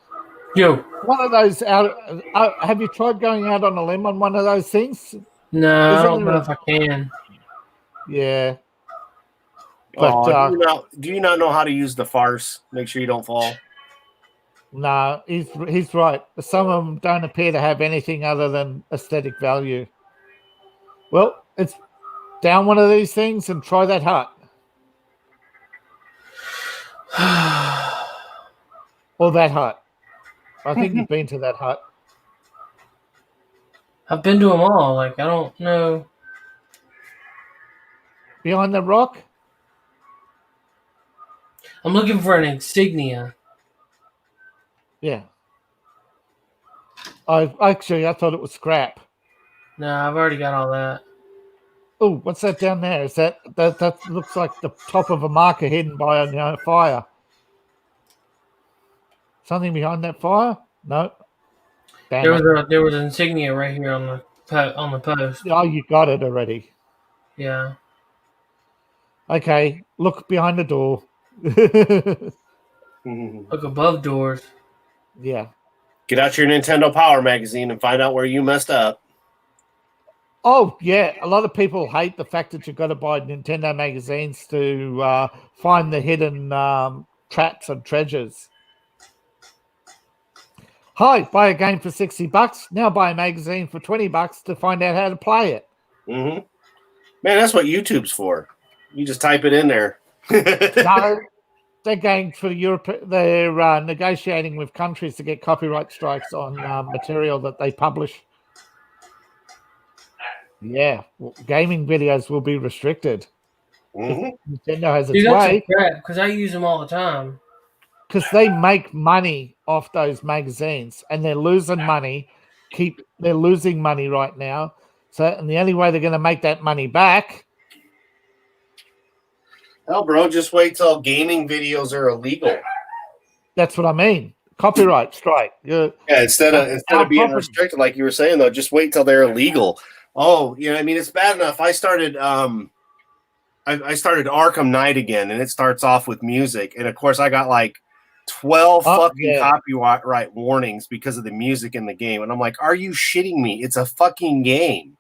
Yo. One of those have you tried going out on a limb on one of those things? No, I don't know if I can. Yeah. But do you not know how to use the farce? Make sure you don't fall. No, he's right. Some of them don't appear to have anything other than aesthetic value. Well, it's down one of these things and try that hut. Or that hut. I think you've been to that hut. I've been to them all. Like, I don't know. Behind the rock? I'm looking for an insignia. Yeah. I thought it was scrap. No, I've already got all that. Oh, what's that down there? Is that looks like the top of a marker hidden by a fire? Something behind that fire? No. There was an insignia right here on the post. Oh, you got it already. Yeah. Okay, look behind the door. Look above doors. Yeah. Get out your Nintendo Power magazine and find out where you messed up. Oh, yeah. A lot of people hate the fact that you've got to buy Nintendo magazines to find the hidden traps and treasures. Hi, buy a game for $60. Now buy a magazine for $20 to find out how to play it. Mm-hmm. Man, that's what YouTube's for. You just type it in there. No, they're going for Europe. They're negotiating with countries to get copyright strikes on material that they publish. Yeah, gaming videos will be restricted. Mm-hmm. Nintendo has its way. Because I use them all the time. Because they make money off those magazines, and they're losing money. They're losing money right now. So, and the only way they're going to make that money back. Hell, bro, just wait till gaming videos are illegal. That's what I mean. Copyright strike. Instead of being restricted, like you were saying, though, just wait till they're illegal. Oh, it's bad enough. I started I started Arkham Knight again, and it starts off with music, and of course I got like 12 copyright warnings because of the music in the game, and I'm like, are you shitting me? It's a fucking game.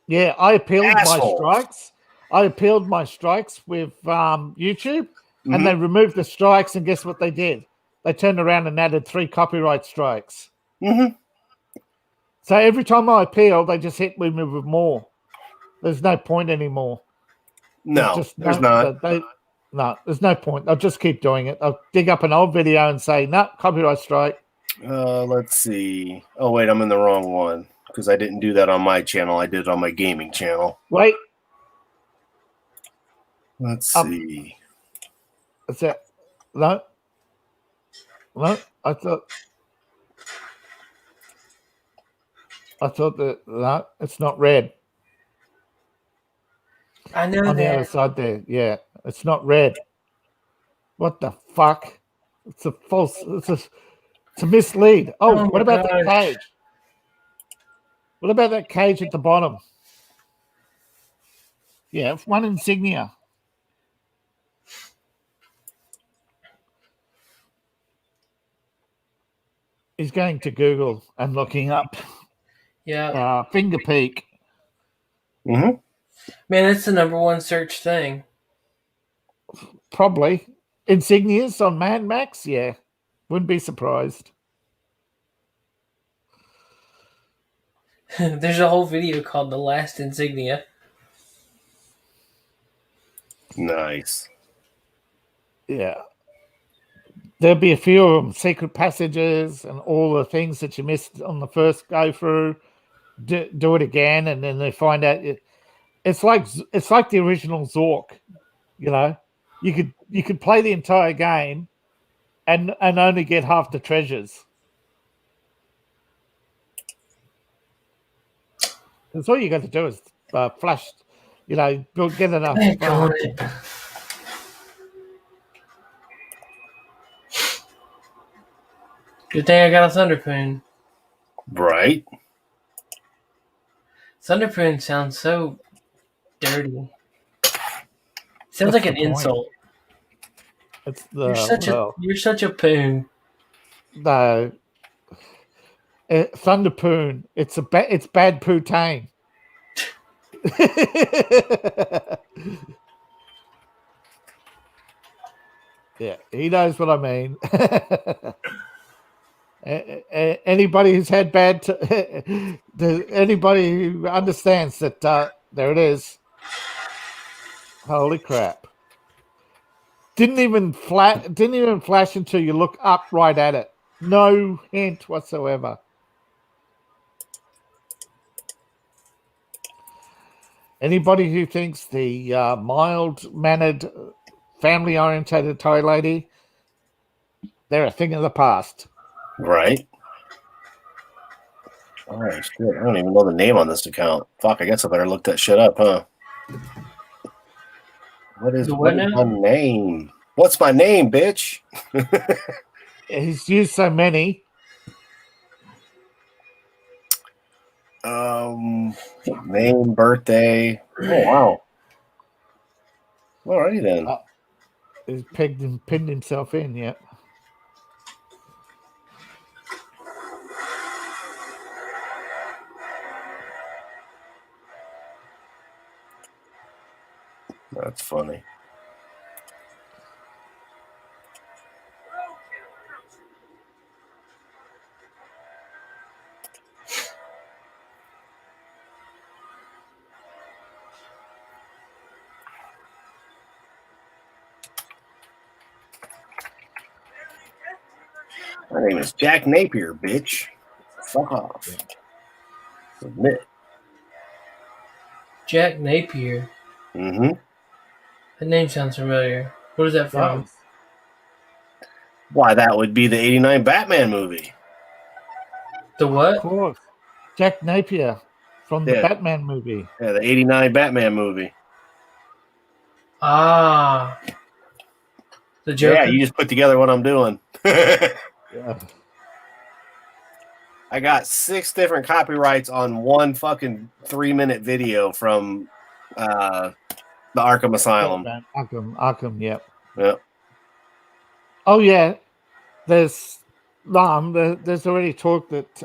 Yeah, I appealed my strikes. I appealed my strikes with YouTube, and they removed the strikes, and guess what they did? They turned around and added 3 copyright strikes. Mm-hmm. So every time I appeal, they just hit me with more. There's no point anymore. No, there's not. No, there's no point. I'll just keep doing it. I'll dig up an old video and say, no, copyright strike. Let's see. Oh, wait, I'm in the wrong one because I didn't do that on my channel. I did it on my gaming channel. Wait. Let's see. What's that? No. No, I thought that no, it's not red. I know on the other side there. Yeah, it's not red. What the fuck? It's a false. It's a mislead. Oh, what about that cage? What about that cage at the bottom? Yeah, one insignia. He's going to Google and looking up. Yeah. Finger peek. Mm-hmm. Man, that's the #1 search thing. Probably. Insignias on Mad Max? Yeah. Wouldn't be surprised. There's a whole video called "The Last Insignia." Nice. Yeah. There'll be a few of them, secret passages and all the things that you missed on the first go through. Do it again, and then they find out it's like the original Zork. You know, you could play the entire game and only get half the treasures. Because all you got to do is flash, get enough. Daggone it. Good thing I got a Thunderpoon. Right. Thunderpoon sounds so dirty. Sounds like an insult. It's You're such a poon. No, Thunderpoon. It's bad poutine. Yeah, he knows what I mean. Anybody who's had anybody who understands that, there it is. Holy crap! Didn't even flash until you look up right at it. No hint whatsoever. Anybody who thinks the mild-mannered, family-orientated toy lady, they're a thing of the past. Right. All right, shit. I don't even know the name on this account. Fuck, I guess I better look that shit up, huh? What is my name? What's my name, bitch? He's used so many. Name, birthday. Oh, wow. Alrighty then. He's pinned himself in, yeah. That's funny. My name is Jack Napier, bitch. Fuck off. Submit. Jack Napier. Mm-hmm. That name sounds familiar. What is that from? Why, that would be the 89 Batman movie. The what? Of course. Jack Napier from the Batman movie. Yeah, the 89 Batman movie. Ah. The Joker? Yeah, you just put together what I'm doing. Yeah. I got 6 different copyrights on one fucking 3-minute video from the Arkham Asylum. Arkham, yep. Yep. Oh yeah, there's already talk that.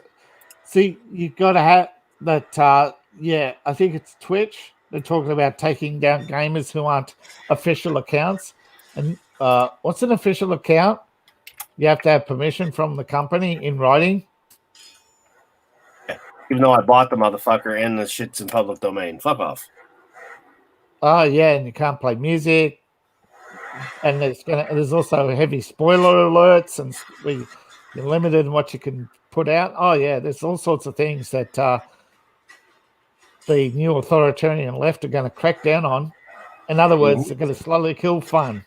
See, you got to have that. Yeah, I think it's Twitch. They're talking about taking down gamers who aren't official accounts. And what's an official account? You have to have permission from the company in writing. Even though I bought the motherfucker and the shit's in public domain. Fuck off. Oh yeah, and you can't play music. And there's also heavy spoiler alerts, and you're limited in what you can put out. Oh yeah, there's all sorts of things that the new authoritarian left are going to crack down on. In other words, they're going to slowly kill fun.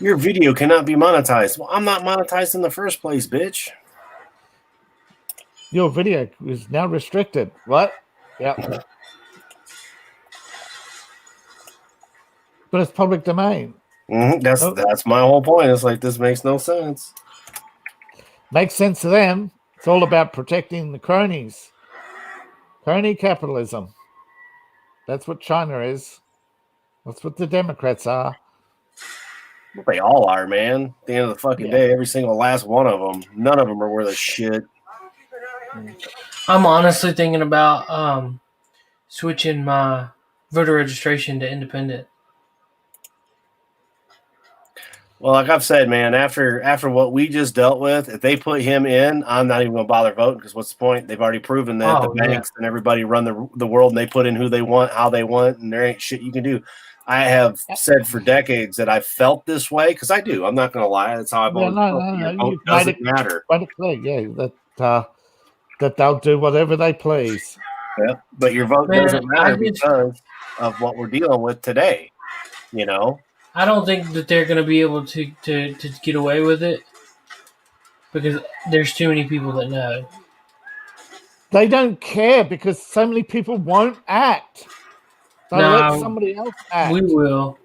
Your video cannot be monetized. Well, I'm not monetized in the first place, bitch. Your video is now restricted. What? Yeah. But it's public domain. Mm-hmm. That's my whole point. It's like, this makes no sense. Makes sense to them. It's all about protecting the cronies. Crony capitalism. That's what China is. That's what the Democrats are. They all are, man. At the end of the fucking day, every single last one of them. None of them are worth a shit. I'm honestly thinking about switching my voter registration to independent. Well, like I've said, man, after what we just dealt with, if they put him in, I'm not even going to bother voting because what's the point? They've already proven that the banks and everybody run the world and they put in who they want, how they want, and there ain't shit you can do. I have said for decades that I felt this way because I do. I'm not going to lie. That's how I've always felt. Your vote doesn't matter. That they'll do whatever they please. Yeah, but your vote doesn't matter because of what we're dealing with today. You know, I don't think that they're going to be able to get away with it because there's too many people that know. They don't care because so many people won't act. They'll let somebody else act. We will.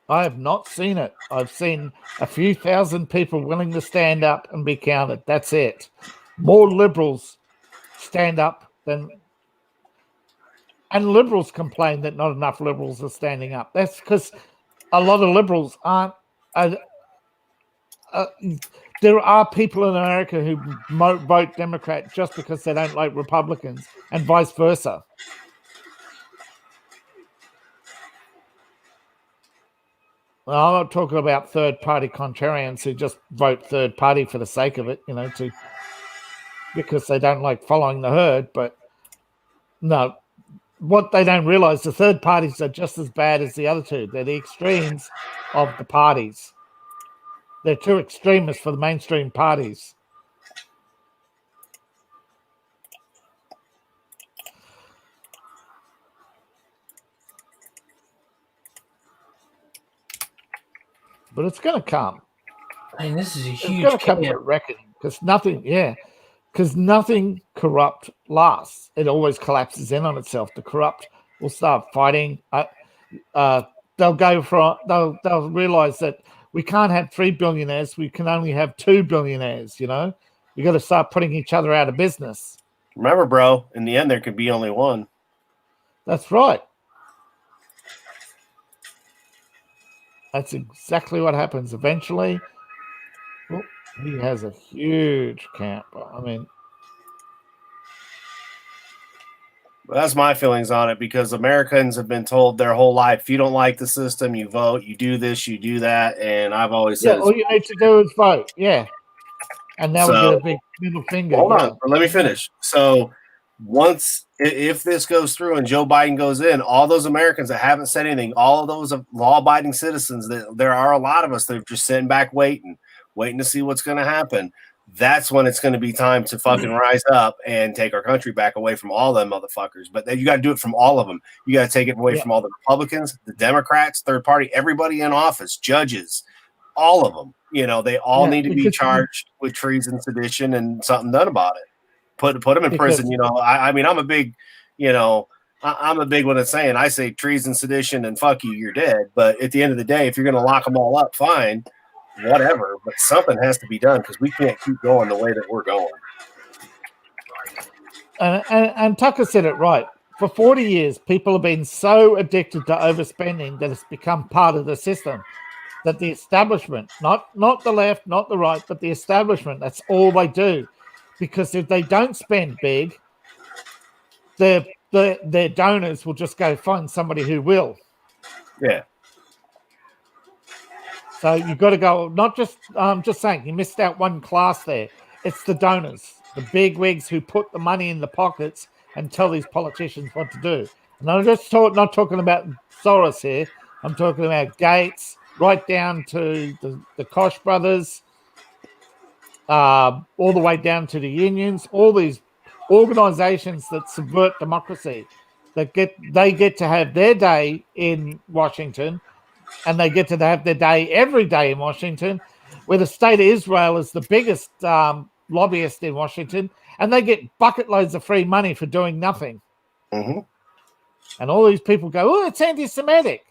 I have not seen it. I've seen a few thousand people willing to stand up and be counted. That's it. More liberals stand up than... And liberals complain that not enough liberals are standing up. That's because a lot of liberals aren't... there are people in America who vote Democrat just because they don't like Republicans and vice versa. Well, I'm not talking about third-party contrarians who just vote third party for the sake of it, because they don't like following the herd. But no, what they don't realize, the third parties are just as bad as the other two. They're the extremes of the parties. They're too extremists for the mainstream parties. But it's going to come. I mean, this is a huge. It's going to come to reckoning because nothing corrupt lasts. It always collapses in on itself. The corrupt will start fighting. They'll realize that we can't have 3 billionaires. We can only have 2 billionaires. You got to start putting each other out of business. Remember, bro, in the end, there could be only one. That's right. That's exactly what happens eventually. Oh, he has a huge camp. I mean, that's my feelings on it because Americans have been told their whole life, if you don't like the system, you vote, you do this, you do that. And I've always said, all you need to do is vote. Yeah. And now we get a big middle finger. Hold on, but let me finish. So if this goes through and Joe Biden goes in, all those Americans that haven't said anything, all of those law-abiding citizens, that there are a lot of us that are just sitting back waiting to see what's going to happen. That's when it's going to be time to fucking rise up and take our country back away from all them motherfuckers. But you got to do it from all of them. You got to take it away from all the Republicans, the Democrats, third party, everybody in office, judges, all of them. They all need to be charged with treason, sedition, and something done about it. Put them in prison. I mean, I'm a big, I'm a big one at saying, I say treason, sedition, and fuck you, you're dead. But at the end of the day, if you're going to lock them all up, fine, whatever. But something has to be done because we can't keep going the way that we're going. And Tucker said it right. For 40 years, people have been so addicted to overspending that it's become part of the system. That the establishment, not the left, not the right, but the establishment, that's all they do. Because if they don't spend big, their donors will just go find somebody who will. Yeah. So you've got to go, not just, I'm just saying, you missed out one class there. It's the donors, the big wigs who put the money in the pockets and tell these politicians what to do. And I'm just not talking about Soros here. I'm talking about Gates, right down to the Koch brothers, all the way down to the unions, all these organizations that subvert democracy, they get to have their day in Washington, and they get to have their day every day in Washington, where the state of Israel is the biggest lobbyist in Washington, and they get bucket loads of free money for doing nothing. Mm-hmm. And all these people go, oh, it's anti-Semitic.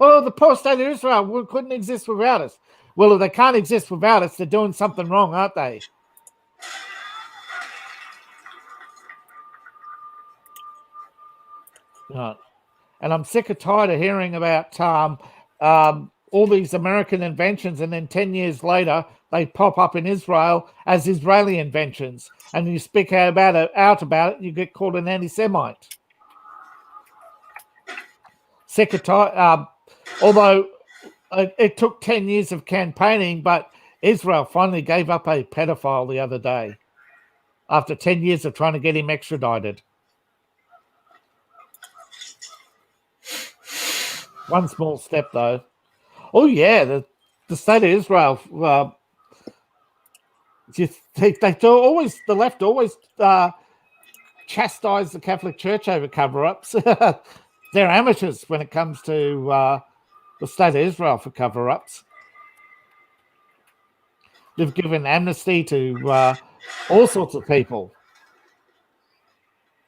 Oh, the poor state of Israel couldn't exist without us. Well, if they can't exist without us, they're doing something wrong, aren't they? Right. And I'm sick and tired of hearing about all these American inventions, and then 10 years later, they pop up in Israel as Israeli inventions. And you speak out about it, you get called an anti-Semite. Sick and tired. Although it took 10 years of campaigning, but Israel finally gave up a pedophile the other day after 10 years of trying to get him extradited. One small step, though. Oh, yeah, the state of Israel, they do always, the left always chastise the Catholic Church over cover-ups. They're amateurs when it comes to the state of Israel for cover-ups. They've given amnesty to all sorts of people.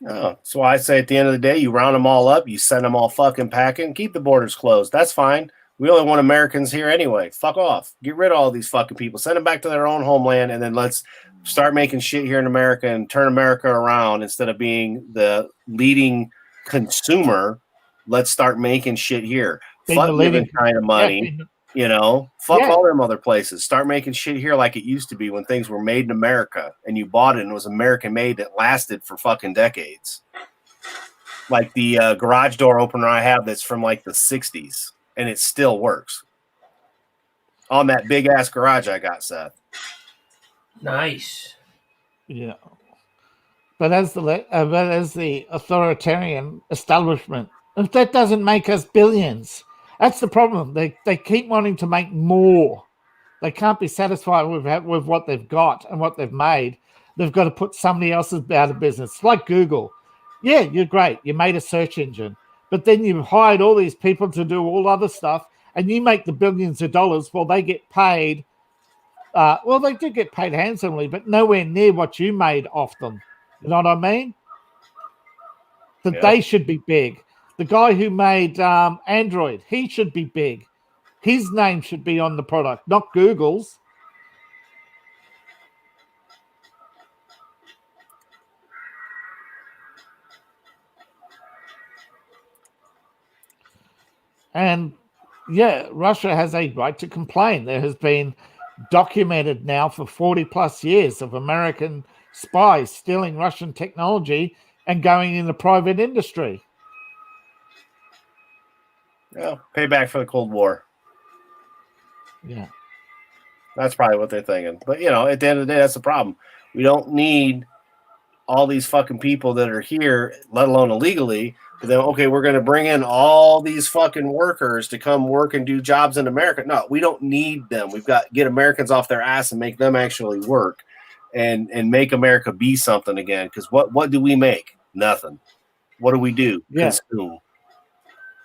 Oh, so I say at the end of the day, you round them all up, you send them all fucking packing, keep the borders closed. That's fine. We only want Americans here anyway. Fuck off. Get rid of all these fucking people. Send them back to their own homeland, and then let's start making shit here in America and turn America around instead of being the leading consumer. Let's start making shit here. Fuck giving China money. You know, fuck all them other places. Start making shit here like it used to be when things were made in America and you bought it and it was American made that lasted for fucking decades. Like the garage door opener I have that's from like the 60s and it still works. On that big ass garage I got, Seth. Nice. Yeah. But as the authoritarian establishment, if that doesn't make us billions, that's the problem. They keep wanting to make more. They can't be satisfied with what they've got and what they've made. They've got to put somebody else's out of business. Like Google. Yeah, you're great. You made a search engine. But then you've hired all these people to do all other stuff, and you make the billions of dollars while they get paid. They do get paid handsomely, but nowhere near what you made off them. You know what I mean? They should be big. The guy who made Android, he should be big. His name should be on the product, not Google's. And yeah, Russia has a right to complain. There has been documented now for 40 plus years of American spies stealing Russian technology and going in the private industry. Yeah, payback for the Cold War. Yeah. That's probably what they're thinking. But, you know, at the end of the day, that's the problem. We don't need all these fucking people that are here, let alone illegally. But then, okay, we're going to bring in all these fucking workers to come work and do jobs in America. No, we don't need them. We've got to get Americans off their ass and make them actually work and make America be something again. Because what do we make? Nothing. What do we do? Yeah. Consume.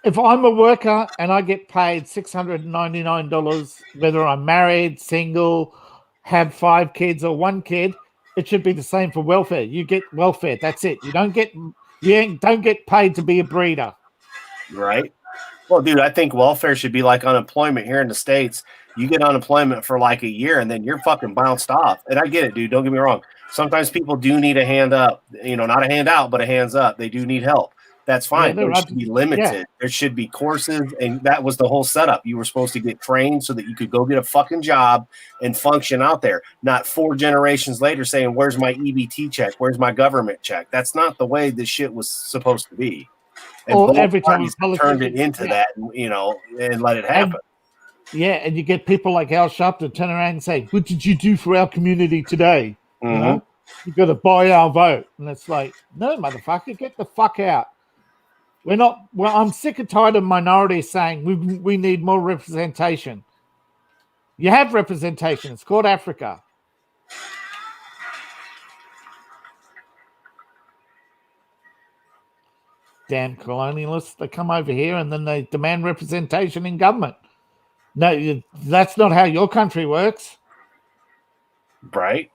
If I'm a worker and I get paid $699, whether I'm married, single, have 5 kids or 1 kid, it should be the same for welfare. You get welfare. That's it. You don't get paid to be a breeder. Right. Well, dude, I think welfare should be like unemployment here in the States. You get unemployment for like a year and then you're fucking bounced off. And I get it, dude. Don't get me wrong. Sometimes people do need a hand up, you know, not a hand out, but a hands up. They do need help. That's fine. There should be limited. Yeah. There should be courses. And that was the whole setup. You were supposed to get trained so that you could go get a fucking job and function out there. Not 4 generations later saying, where's my EBT check? Where's my government check? That's not the way this shit was supposed to be. And or every time he's turned it into that, you know, and let it happen. And you get people like Al Sharpton turn around and say, what did you do for our community today? Mm-hmm. You know, you got to buy our vote. And it's like, no, motherfucker, get the fuck out. We're not. Well, I'm sick and tired of minorities saying we need more representation. You have representation. It's called Africa. Damn colonialists. They come over here and then they demand representation in government. No, that's not how your country works. Right.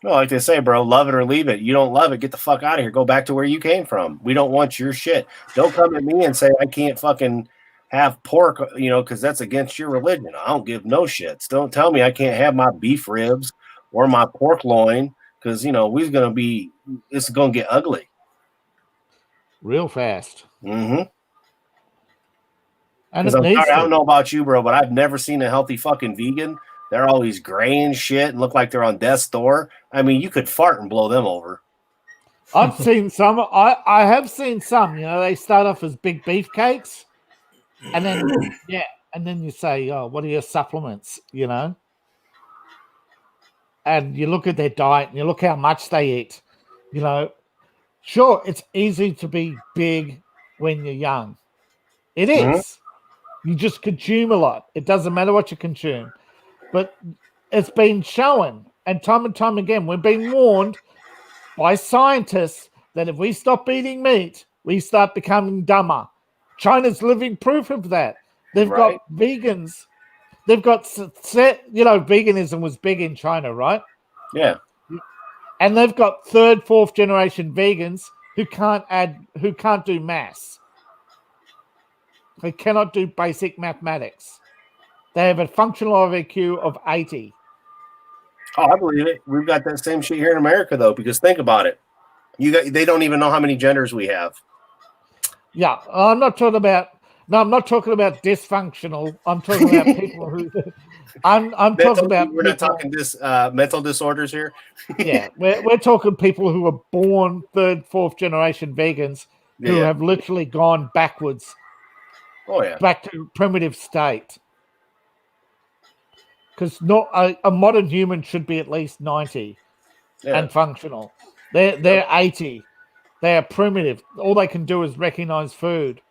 Well, like they say, bro, love it or leave it. You don't love it, get the fuck out of here. Go back to where you came from. We don't want your shit. Don't come at me and say I can't fucking have pork, you know, because that's against your religion. I don't give no shits. Don't tell me I can't have my beef ribs or my pork loin because, you know, it's going to get ugly. Real fast. Mm-hmm. And I don't know about you, bro, but I've never seen a healthy fucking vegan. They're always gray and shit and look like they're on death's door. I mean, you could fart and blow them over. I've seen some. I have seen some. You know, they start off as big beefcakes, and then And then you say, oh, what are your supplements, you know? And you look at their diet and you look how much they eat, you know. Sure, it's easy to be big when you're young. It is. You just consume a lot. It doesn't matter what you consume. But it's been shown, and time again, we've been warned by scientists that if we stop eating meat, we start becoming dumber. China's living proof of that. They've got vegans. They've got, you know, veganism was big in China, right? Yeah. And they've got third, fourth generation vegans who can't do maths. They cannot do basic mathematics. They have a functional IQ of 80. Oh, I believe it. We've got that same shit here in America, though, because think about it. They don't even know how many genders we have. Yeah, I'm not talking about dysfunctional. I'm talking about people who. I'm talking about. We're not talking mental disorders here. Yeah, we're talking people who are born third, fourth generation vegans who have literally gone backwards. Oh yeah, back to primitive state. Because not a modern human should be at least 90 and functional. They're 80. They are primitive. All they can do is recognize food,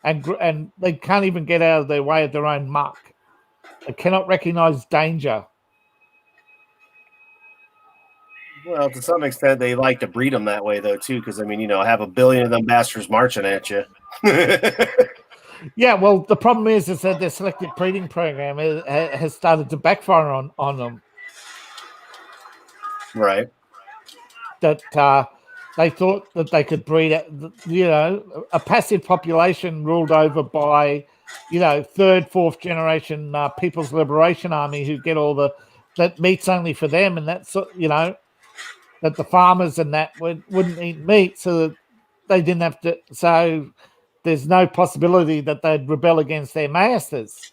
and they can't even get out of their way of their own muck. They cannot recognize danger. Well, to some extent, they like to breed them that way, though, too. Because I mean, you know, have a billion of them bastards marching at you. Yeah, well, the problem is that their selective breeding program has started to backfire on them. Right. That they thought that they could breed, you know, a passive population ruled over by, you know, third, fourth generation People's Liberation Army who get all that meat's only for them, and that's, you know, that the farmers and that wouldn't eat meat, so that they didn't have to. So there's no possibility that they'd rebel against their masters.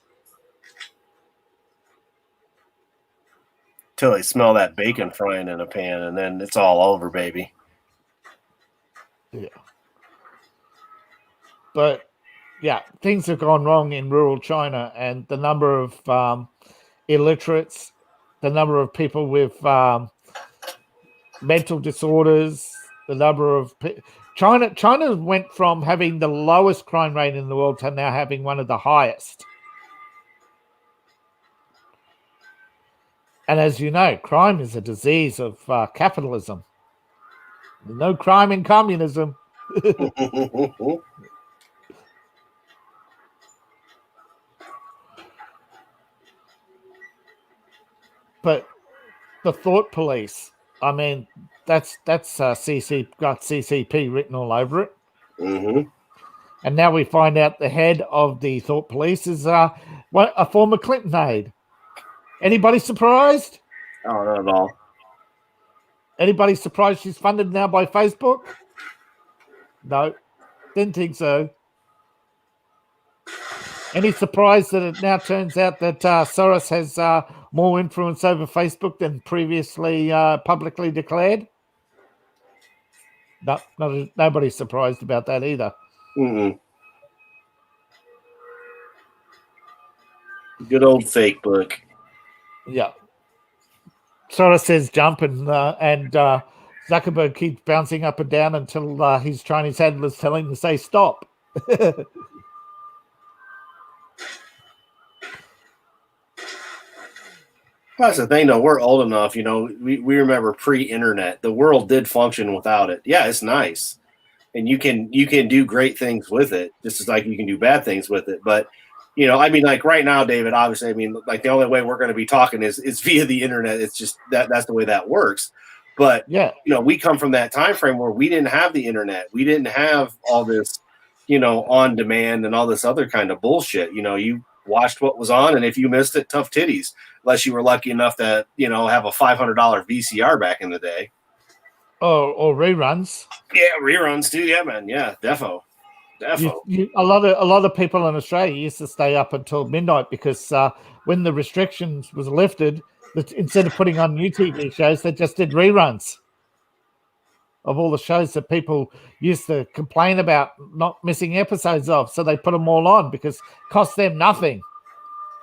Till they smell that bacon frying in a pan, and then it's all over, baby. Yeah. But, yeah, things have gone wrong in rural China, and the number of illiterates, the number of people with mental disorders, the number of... China went from having the lowest crime rate in the world to now having one of the highest. And as you know, crime is a disease of capitalism. No crime in communism. But the thought police, I mean, that's got CCP written all over it. Mm-hmm. And now we find out the head of the thought police is a former Clinton aide. Anybody surprised? Oh, not at all. Anybody surprised she's funded now by Facebook? No, didn't think so. Any surprise that it now turns out that Soros has more influence over Facebook than previously publicly declared? No, nobody's surprised about that either. Mm-mm. Good old fake book. Yeah. Soros says jump, and Zuckerberg keeps bouncing up and down until his Chinese handlers tell him to say stop. That's the thing, though. We're old enough, you know. We remember pre-internet. The world did function without it. Yeah, it's nice, and you can do great things with it, just as like you can do bad things with it. But you know, I mean, like right now, David. Obviously, I mean, like the only way we're going to be talking is via the internet. It's just that's the way that works. But yeah, you know, we come from that time frame where we didn't have the internet. We didn't have all this, you know, on demand and all this other kind of bullshit. You know, you watched what was on, and if you missed it, tough titties. Unless you were lucky enough to, you know, have a $500 VCR back in the day. Or reruns. Yeah, reruns too. Yeah, man. Yeah, defo. A lot of people in Australia used to stay up until midnight because when the restrictions was lifted, instead of putting on new TV shows, they just did reruns of all the shows that people used to complain about not missing episodes of. So they put them all on because it cost them nothing.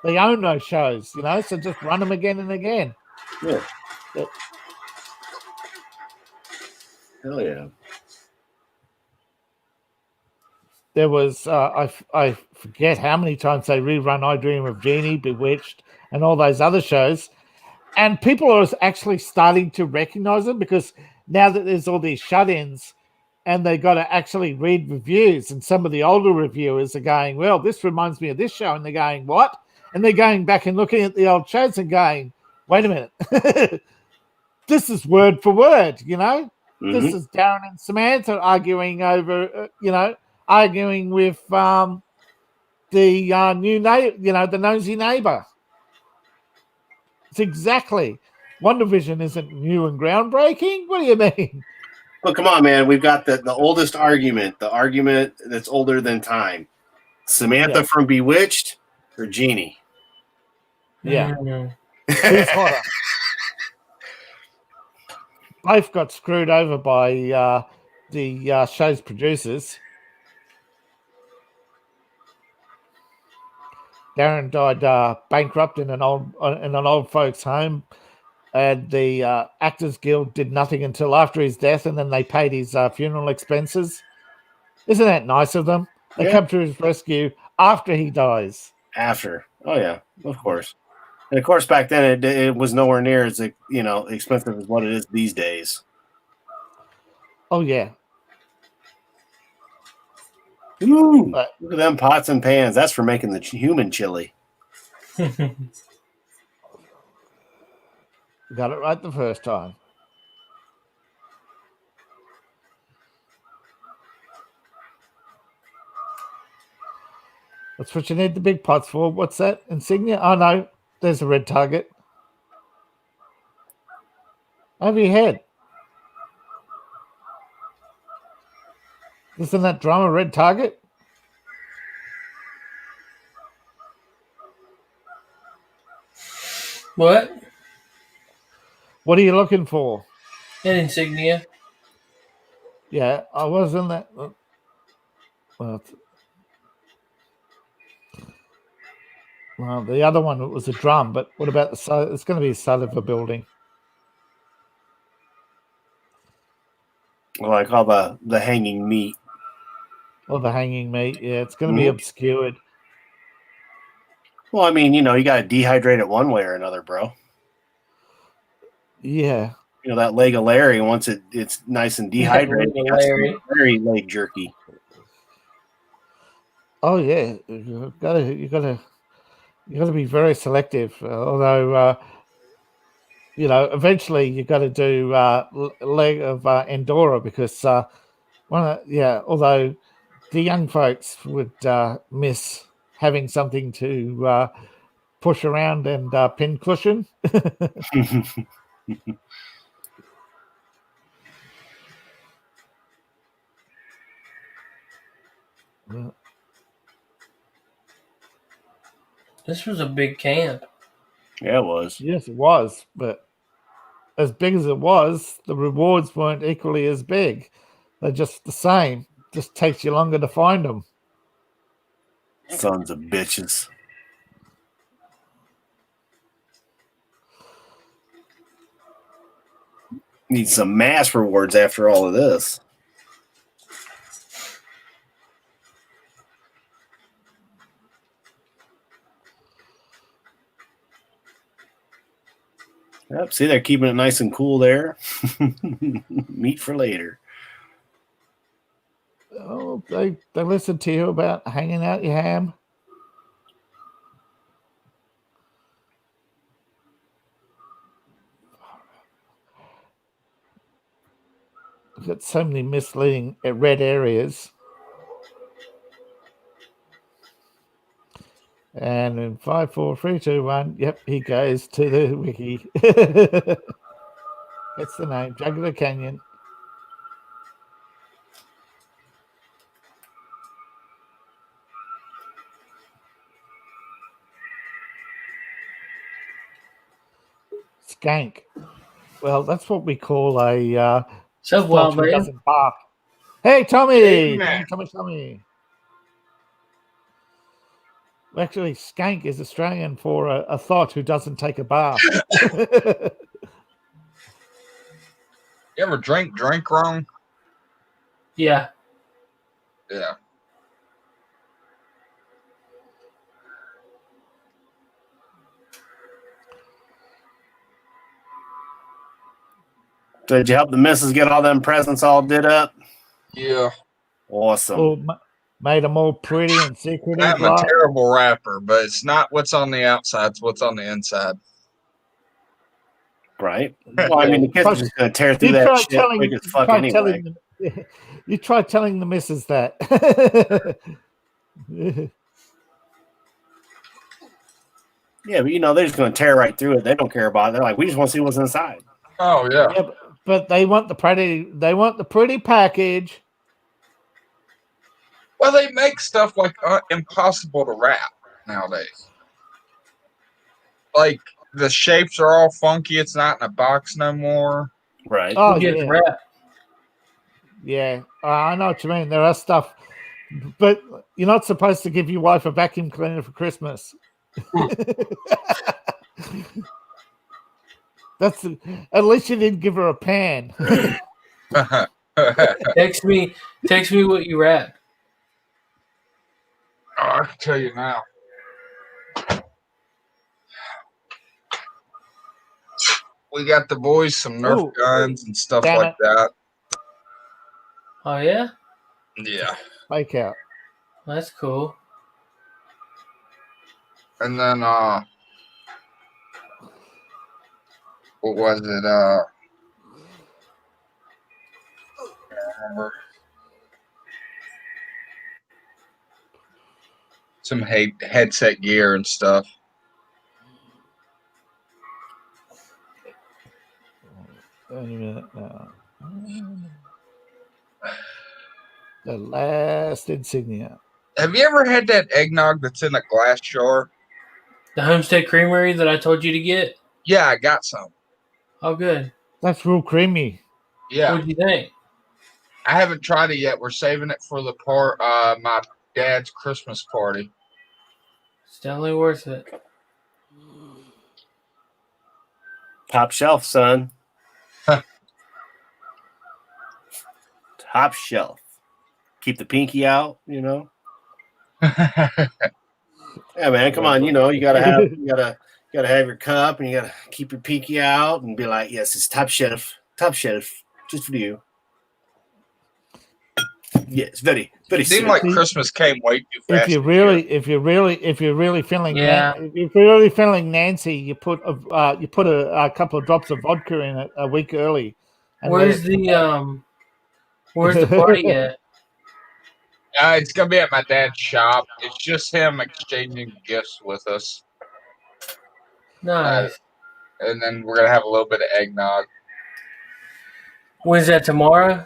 They own those shows, so just run them again and again. Yeah. But Hell yeah. there was, I forget how many times they rerun I Dream of Jeannie, Bewitched, and all those other shows. And people are actually starting to recognize them because now that there's all these shut-ins and they got to actually read reviews, and some of the older reviewers are going, well, this reminds me of this show. And they're going, what? And they're going back and looking at the old shows and going, wait a minute. This is word for word, Mm-hmm. This is Darren and Samantha arguing over, arguing with the new neighbor, the nosy neighbor. It's exactly. WandaVision isn't new and groundbreaking. What do you mean? Well, come on, man. We've got the oldest argument, the argument that's older than time. Samantha from Bewitched or Jeannie? Yeah. Mm. Who's hotter? Both got screwed over by the show's producers. Darren died bankrupt in an old folks' home, and the Actors Guild did nothing until after his death, and then they paid his funeral expenses. Isn't that nice of them? They come to his rescue after he dies. After, oh yeah, of course. And of course, back then it was nowhere near as expensive as what it is these days. Oh yeah. Ooh, look at them pots and pans. That's for making the human chili. Got it right the first time. That's what you need the big pots for. What's that? Insignia? Oh, no. There's a red target. Over your head. Isn't that drum a red target? What? What are you looking for? An insignia. Yeah, I was in that. Well, the other one was a drum, but what about it's going to be a cellular building. Well, I call the hanging meat. Or the hanging meat. Yeah, it's going to be obscured. Well, I mean, you got to dehydrate it one way or another, bro. Yeah. That leg of Larry, once it's nice and dehydrated, Larry leg jerky. Oh yeah, you got to be very selective. Although eventually you got to do leg of Endora because although the young folks would miss having something to push around and pin cushion. This was a big camp. Yeah, it was. Yes, it was. But as big as it was, the rewards weren't equally as big. They're just the same. Just takes you longer to find them. Sons of bitches. Need some mass rewards after all of this. Yep, see, they're keeping it nice and cool there. Meat for later. Oh, they listen to you about hanging out your ham. We've got so many misleading red areas. And in 5, 4, 3, 2, 1, yep, he goes to the wiki. That's the name, Jugular Canyon. Skank. Well, that's what we call a Wild who man. doesn't bark. Hey, Tommy! Tommy. Actually, skank is Australian for a thought who doesn't take a bath. You ever drink wrong? Yeah. Yeah. So did you help the missus get all them presents all did up? Yeah. Awesome. All made them all pretty and secretive. I'm a terrible rapper, but it's not what's on the outside, it's what's on the inside. Right. Well, I mean, the kids are just going to tear through that shit quick as fuck anyway. You try telling the missus that. Yeah, but they're just going to tear right through it. They don't care about it. They're like, we just want to see what's inside. Oh yeah. Yeah, but they want the pretty package. Well, they make stuff like impossible to wrap nowadays. Like the shapes are all funky. It's not in a box no more. Right. Oh yeah. Wrap. Yeah, I know what you mean. There are stuff, but you're not supposed to give your wife a vacuum cleaner for Christmas. At least you didn't give her a pan. Text me what you wrap. I can tell you now. We got the boys some Nerf guns and stuff like that. Oh yeah? Yeah. Fake out. That's cool. And then what was it? I can't remember. Some headset gear and stuff. Wait a minute now. The last insignia. Have you ever had that eggnog that's in a glass jar? The Homestead Creamery that I told you to get? Yeah, I got some. Oh, good. That's real creamy. Yeah. What do you think? I haven't tried it yet. We're saving it for the my dad's Christmas party. It's definitely worth it. Top shelf, son. Top shelf. Keep the pinky out, Yeah, man, come on, you gotta have your cup and you gotta keep your pinky out and be like, yes, it's top shelf, just for you. Yes, very, very. It seemed like Christmas came way too fast. If you're really feeling if you're really feeling Nancy, you put a couple of drops of vodka in it a week early. Where's the party at? It's gonna be at my dad's shop. It's just him exchanging gifts with us. Nice. And then we're gonna have a little bit of eggnog. When's that, tomorrow?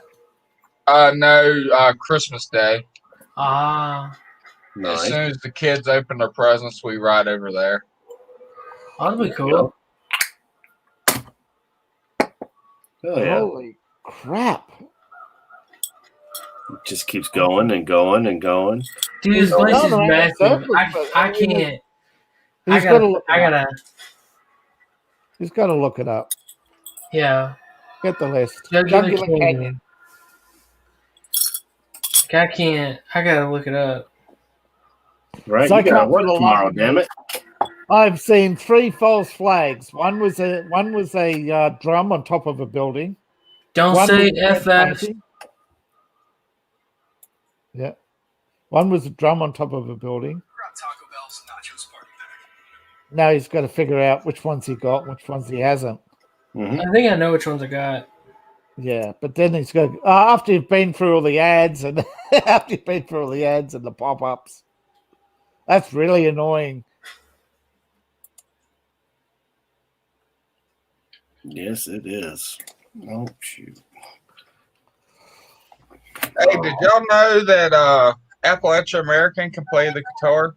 No, Christmas Day. Ah. Nice. As soon as the kids open their presents, we ride over there. That'll be cool. Oh, yeah. Holy crap. It just keeps going and going and going. Dude, this place is massive. I can't. He's got to look it up. Yeah. Get the list. Jugular Canyon. I can't. I gotta look it up. Right, you gotta work tomorrow, damn it. I've seen 3 false flags. One was a drum on top of a building. Don't say FS. Yeah. One was a drum on top of a building. Taco Bell's nachos party back. Now he's got to figure out which ones he got, which ones he hasn't. Mm-hmm. I think I know which ones I got. Yeah, but then he's got after you've been through all the ads and the pop-ups. That's really annoying. Yes, it is. Oh shoot. Hey, did y'all know that Appalachia American can play the guitar?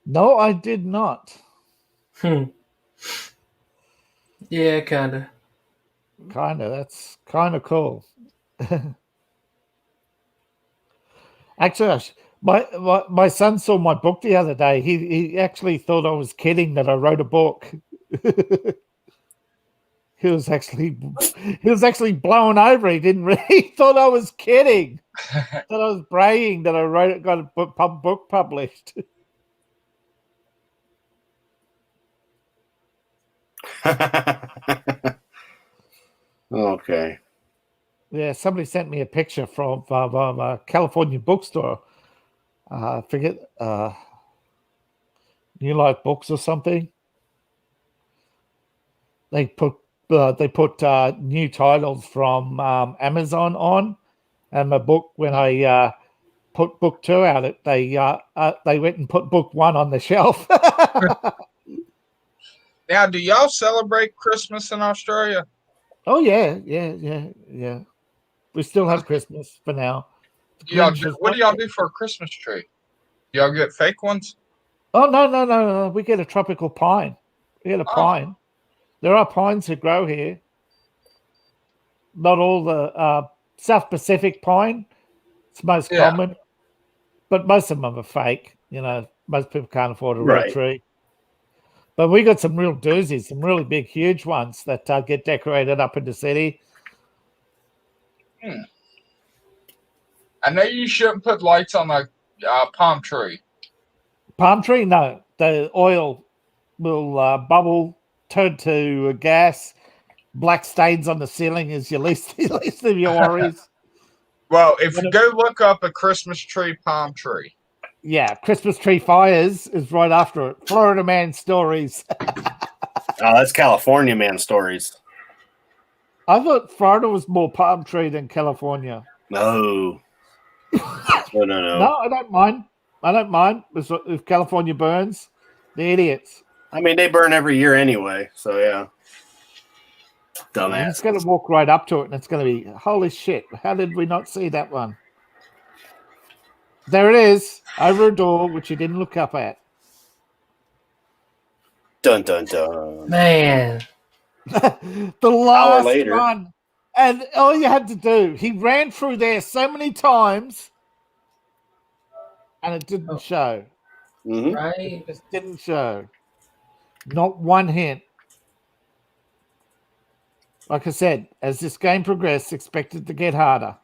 No, I did not. Yeah, kinda. That's kind of cool. Actually, My son saw my book the other day. He actually thought I was kidding that I wrote a book. He was actually blown over. He didn't really. He thought I was kidding. Thought I was bragging that I got a book published. Okay. Yeah, somebody sent me a picture from a California bookstore. I forget, New Life Books or something. They put new titles from Amazon on, and my book, when I put book 2 out, they went and put book 1 on the shelf. Now, do y'all celebrate Christmas in Australia? Oh yeah. We still have Christmas for now. What do y'all do for a Christmas tree? Y'all get fake ones? Oh no. We get a tropical pine. We get a pine. There are pines that grow here. Not all the South Pacific pine. It's most common, but most of them are fake. Most people can't afford a real tree. But we got some real doozies, some really big, huge ones that get decorated up in the city. I know you shouldn't put lights on a palm tree. Palm tree? No. The oil will bubble, turn to gas. Black stains on the ceiling is your least of your worries. Well, if you go look up a Christmas tree palm tree. Yeah, Christmas tree fires is right after it. Florida Man Stories. Oh, that's California Man Stories. I thought Florida was more palm tree than California. No. No. No, I don't mind. If California burns, the idiots. I mean, they burn every year anyway, so yeah. Dumbass. He's going to walk right up to it, and it's going to be, holy shit, how did we not see that one? There it is, over a door, which you didn't look up at. Dun, dun, dun. Man. The last one. And all you had to do, he ran through there so many times, and it didn't show. Mm-hmm. Right? It just didn't show. Not one hint. Like I said, as this game progressed, expect it to get harder.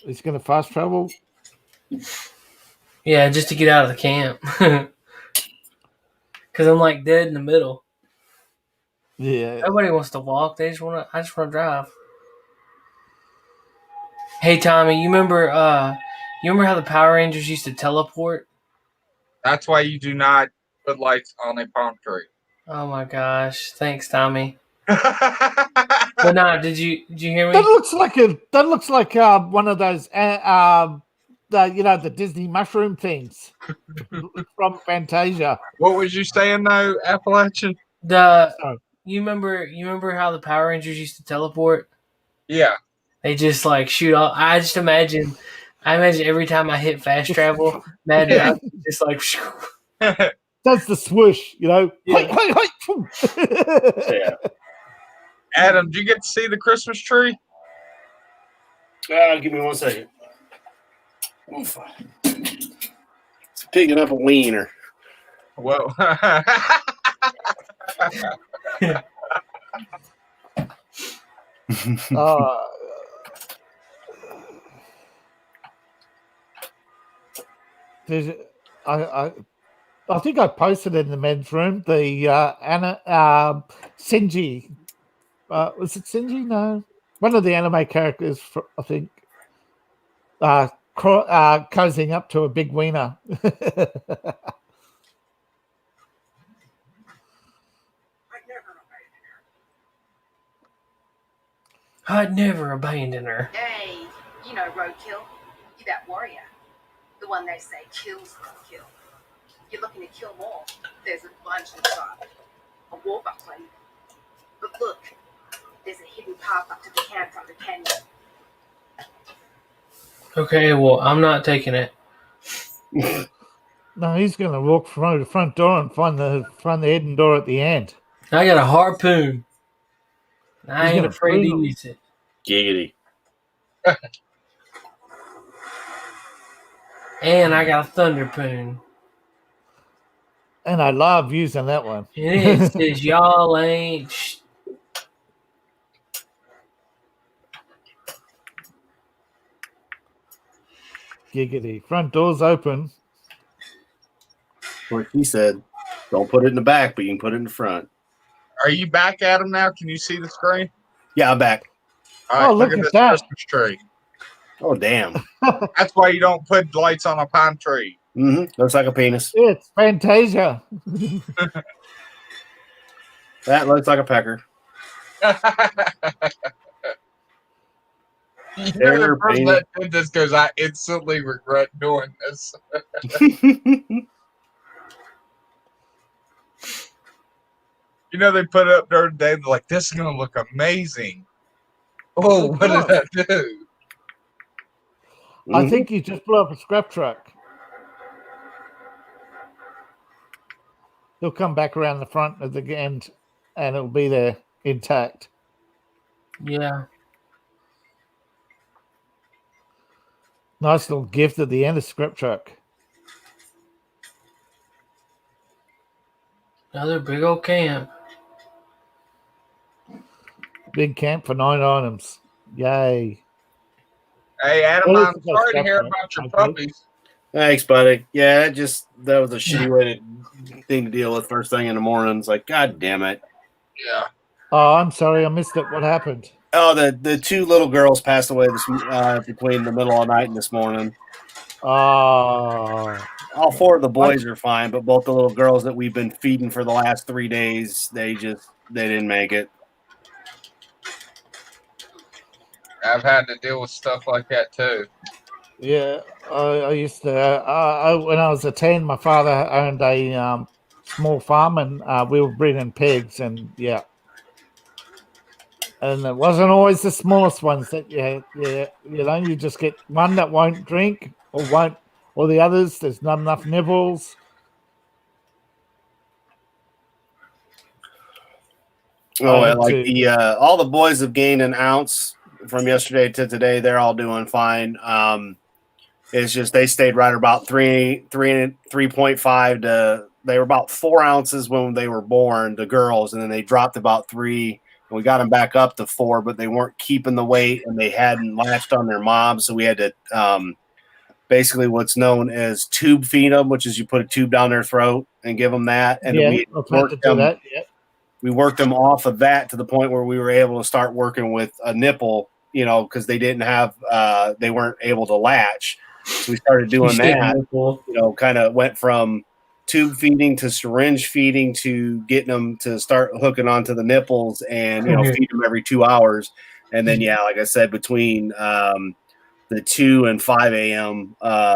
He's going to fast travel. Yeah, just to get out of the camp. Because I'm like dead in the middle. Yeah. Nobody wants to walk. I just want to drive. Hey Tommy, you remember how the Power Rangers used to teleport? That's why you do not put lights on a palm tree. Oh my gosh! Thanks, Tommy. But no, did you hear me? That looks like one of those the Disney mushroom things from Fantasia. What was you saying though, Appalachian? You remember how the Power Rangers used to teleport? Yeah. They just like shoot off. I imagine every time I hit fast travel, Mad just like. That's the swoosh, Yeah. Yeah. Adam, did you get to see the Christmas tree? Give me 1 second. Oof. It's picking up a wiener. Well, I think I posted in the men's room the Shinji. Was it Shinji? No, one of the anime characters. I think cozying up to a big wiener. I'd never abandon her. Hey, you know roadkill. You that warrior. The one they say kills the kill. You're looking to kill more. There's a bunch inside. A war buckling. But look, there's a hidden path up to the camp from the canyon. Okay, well, I'm not taking it. No, he's going to walk through the front door and find the hidden door at the end. I got a harpoon. I ain't afraid to use it. Giggity. And I got a Thunderpoon. And I love using that one. And it says, y'all ain't... Giggity. Front door's open. Like he said, don't put it in the back, but you can put it in the front. Are you back at him now? Can you see the screen? Yeah, I'm back. All right, Oh, look look at at this that. Christmas tree. Oh, damn. That's why you don't put lights on a pine tree. Looks like a penis. It's Fantasia. That looks like a pecker. You know, They're the person painted. that did this goes, I instantly regret doing this. You know, they put it up there today. They're like, this is going to look amazing. Oh, what did that do? I think you just blew up a scrap truck. He'll come back around the front of the end and it'll be there intact. Yeah. Nice little gift at the end of scrap truck. Another big old camp. Big camp for 9 items. Yay. Hey, Adam, Well, I'm it's a sorry to scrap hear truck, about your okay. puppies. Thanks, buddy. Yeah, that was a shitty thing to deal with first thing in the morning. It's like, God damn it. Yeah. Oh, I'm sorry. I missed it. What happened? Oh, the two little girls passed away between the middle of the night and this morning. Oh. All 4 of the boys are fine, but both the little girls that we've been feeding for the last 3 days, they didn't make it. I've had to deal with stuff like that too. Yeah, I used to. When I was a teen, my father owned a small farm, and we were breeding pigs, and yeah, and it wasn't always the smallest ones that you just get one that won't drink or the others. There's not enough nibbles. Oh, all the boys have gained an ounce from yesterday to today. They're all doing fine. It's just they stayed right about 3.5 to. They were about 4 ounces when they were born, the girls, and then they dropped about 3. And we got them back up to 4, but they weren't keeping the weight and they hadn't latched on their moms, so we had to basically what's known as tube feed them, which is you put a tube down their throat and give them that, and we worked them. That. Yeah. We worked them off of that to the point where we were able to start working with a nipple, because they weren't able to latch. So we started doing that, kind of went from tube feeding to syringe feeding to getting them to start hooking onto the nipples and, feed them every 2 hours. And then, like I said, between the 2 and 5 a.m.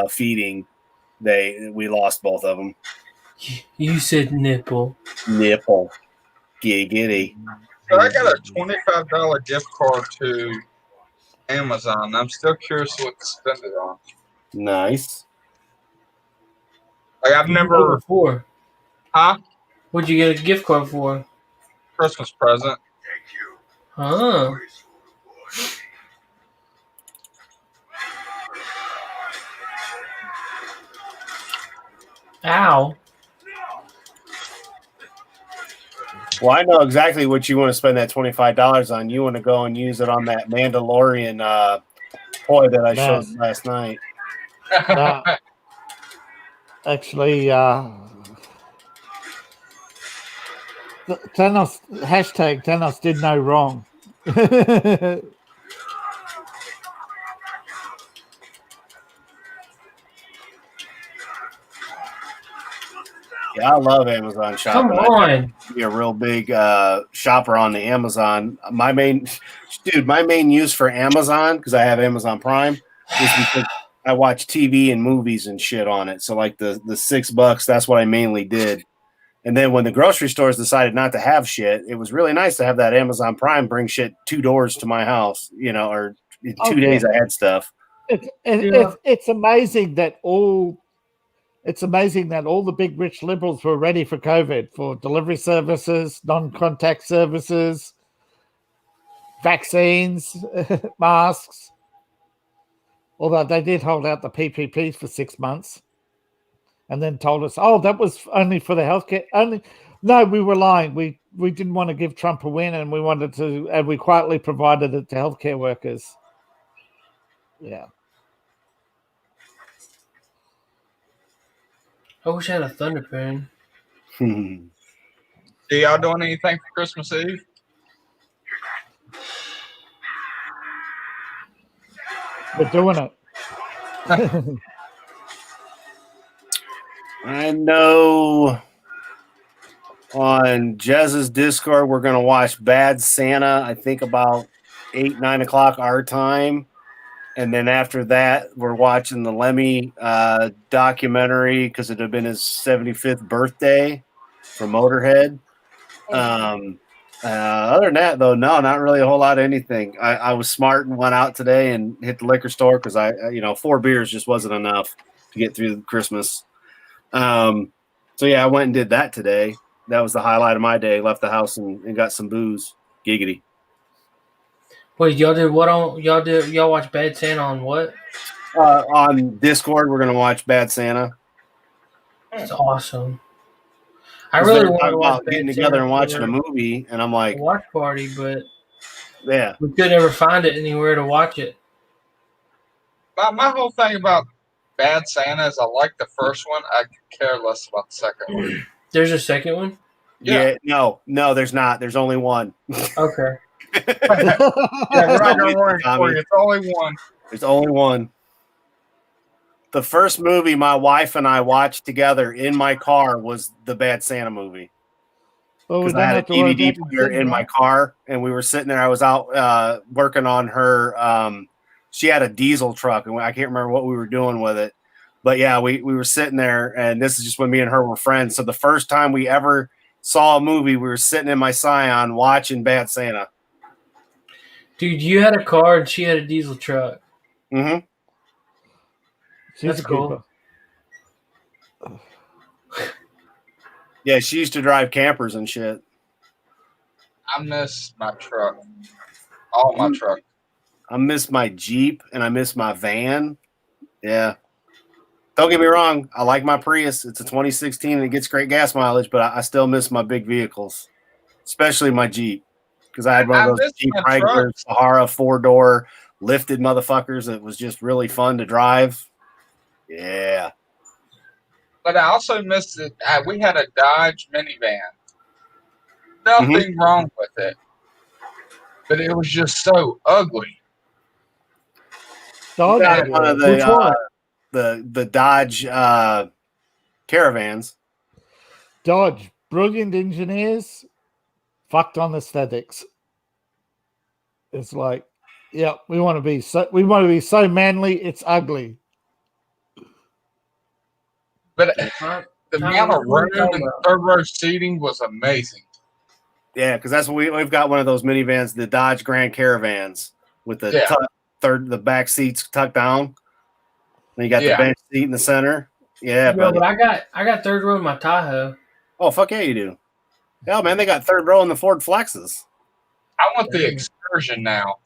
Feeding, we lost both of them. You said nipple. Nipple. Giggity. So I got a $25 gift card to Amazon. I'm still curious what to spend it on. Nice. Like I've never. For? Huh? What'd you get a gift card for? Christmas present. Thank you. Huh. Ow. Well, I know exactly what you want to spend that $25 on. You want to go and use it on that Mandalorian toy that I showed last night. Actually, Thanos did no wrong. Yeah, I love Amazon shopping. Come on. I'd be a real big shopper on the Amazon. My main use for Amazon, because I have Amazon Prime, is because I watch TV and movies and shit on it. So like the $6, that's what I mainly did. And then when the grocery stores decided not to have shit, it was really nice to have that Amazon Prime bring shit 2 doors to my house, or in 2 days I had stuff. It's amazing that all the big rich liberals were ready for COVID, for delivery services, non-contact services, vaccines, masks. Although they did hold out the PPP for 6 months, and then told us, "Oh, that was only for the healthcare." Only, no, we were lying. We didn't want to give Trump a win, and we wanted to, and we quietly provided it to healthcare workers. Yeah. I wish I had a Thunderbird. Hmm. Do y'all doing anything for Christmas Eve? We're doing it. I know on Jez's Discord we're gonna watch Bad Santa. I think about 8-9 o'clock our time, and then after that we're watching the Lemmy documentary because it had been his 75th birthday from Motorhead. Other than that, though, no, not really a whole lot of anything. I was smart and went out today and hit the liquor store because 4 beers just wasn't enough to get through Christmas. So yeah, I went and did that today. That was the highlight of my day. Left the house and got some booze. Giggity. Wait, y'all did what on? Y'all watch Bad Santa on what? On Discord, we're gonna watch Bad Santa. It's awesome. I Because really they're want talking to watch about getting Bad together Santa and watching for a movie, and I'm a like, watch party, but yeah. we could never find it anywhere to watch it. My whole thing about Bad Santa is I like the first one. I could care less about the second one. There's a second one? Yeah, no, there's not. There's only one. Okay. Yeah, we're not gonna worry for you. It's only one. There's only one. The first movie my wife and I watched together in my car was the Bad Santa movie. Well, we Because don't I had a have to worry DVD about player the in my car, and we were sitting there. I was out working on her. She had a diesel truck, and I can't remember what we were doing with it. But yeah, we were sitting there, and this is just when me and her were friends. So the first time we ever saw a movie, we were sitting in my Scion watching Bad Santa. Dude, you had a car and she had a diesel truck. Mm-hmm. She's That's a cool. keeper. Yeah, she used to drive campers and shit. I miss my truck. All my truck. I miss my Jeep and I miss my van. Yeah. Don't get me wrong. I like my Prius. It's a 2016 and it gets great gas mileage, but I still miss my big vehicles, especially my Jeep. Because I had one of those Jeep Wrangler Sahara 4-door lifted motherfuckers that was just really fun to drive. Yeah. But I also missed it. We had a Dodge minivan. Nothing wrong with it. But it was just so ugly. Dodge? One of Which one? the Dodge Caravans. Dodge. Brilliant engineers, fucked on aesthetics. It's like, yeah, we want to be so manly, it's ugly. But the amount of room and third row seating was amazing. Yeah, because that's what we've got one of those minivans, the Dodge Grand Caravans, with the the back seats tucked down. Then you got the bench seat in the center. Yeah, but I got third row in my Tahoe. Oh fuck yeah, you do. Yeah, man, they got third row in the Ford Flexes. I want the Excursion now.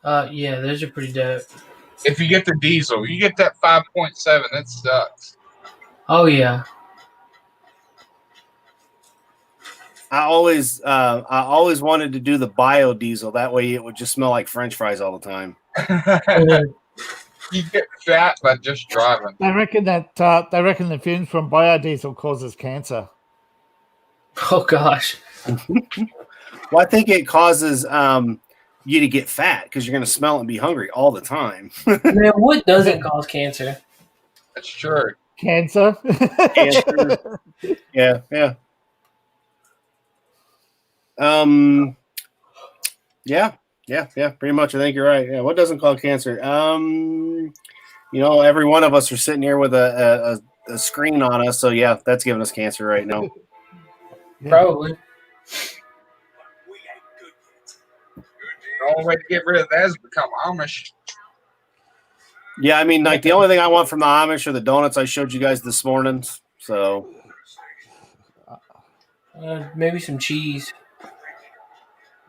Yeah, those are pretty dope. If you get the diesel, you get that 5.7. That sucks. Oh yeah. I always wanted to do the biodiesel. That way, it would just smell like French fries all the time. You get fat by just driving. They reckon the fumes from biodiesel causes cancer. Oh gosh. Well, I think it causes you to get fat because you're going to smell and be hungry all the time. Man, what doesn't cause cancer? That's true. Cancer. Cancer. Yeah. Yeah, pretty much. I think you're right. Yeah, what doesn't cause cancer? Every one of us are sitting here with a screen on us, so yeah, that's giving us cancer right now. Probably. The only way to get rid of that is become Amish. Yeah, I mean, like the only thing I want from the Amish are the donuts I showed you guys this morning. So maybe some cheese.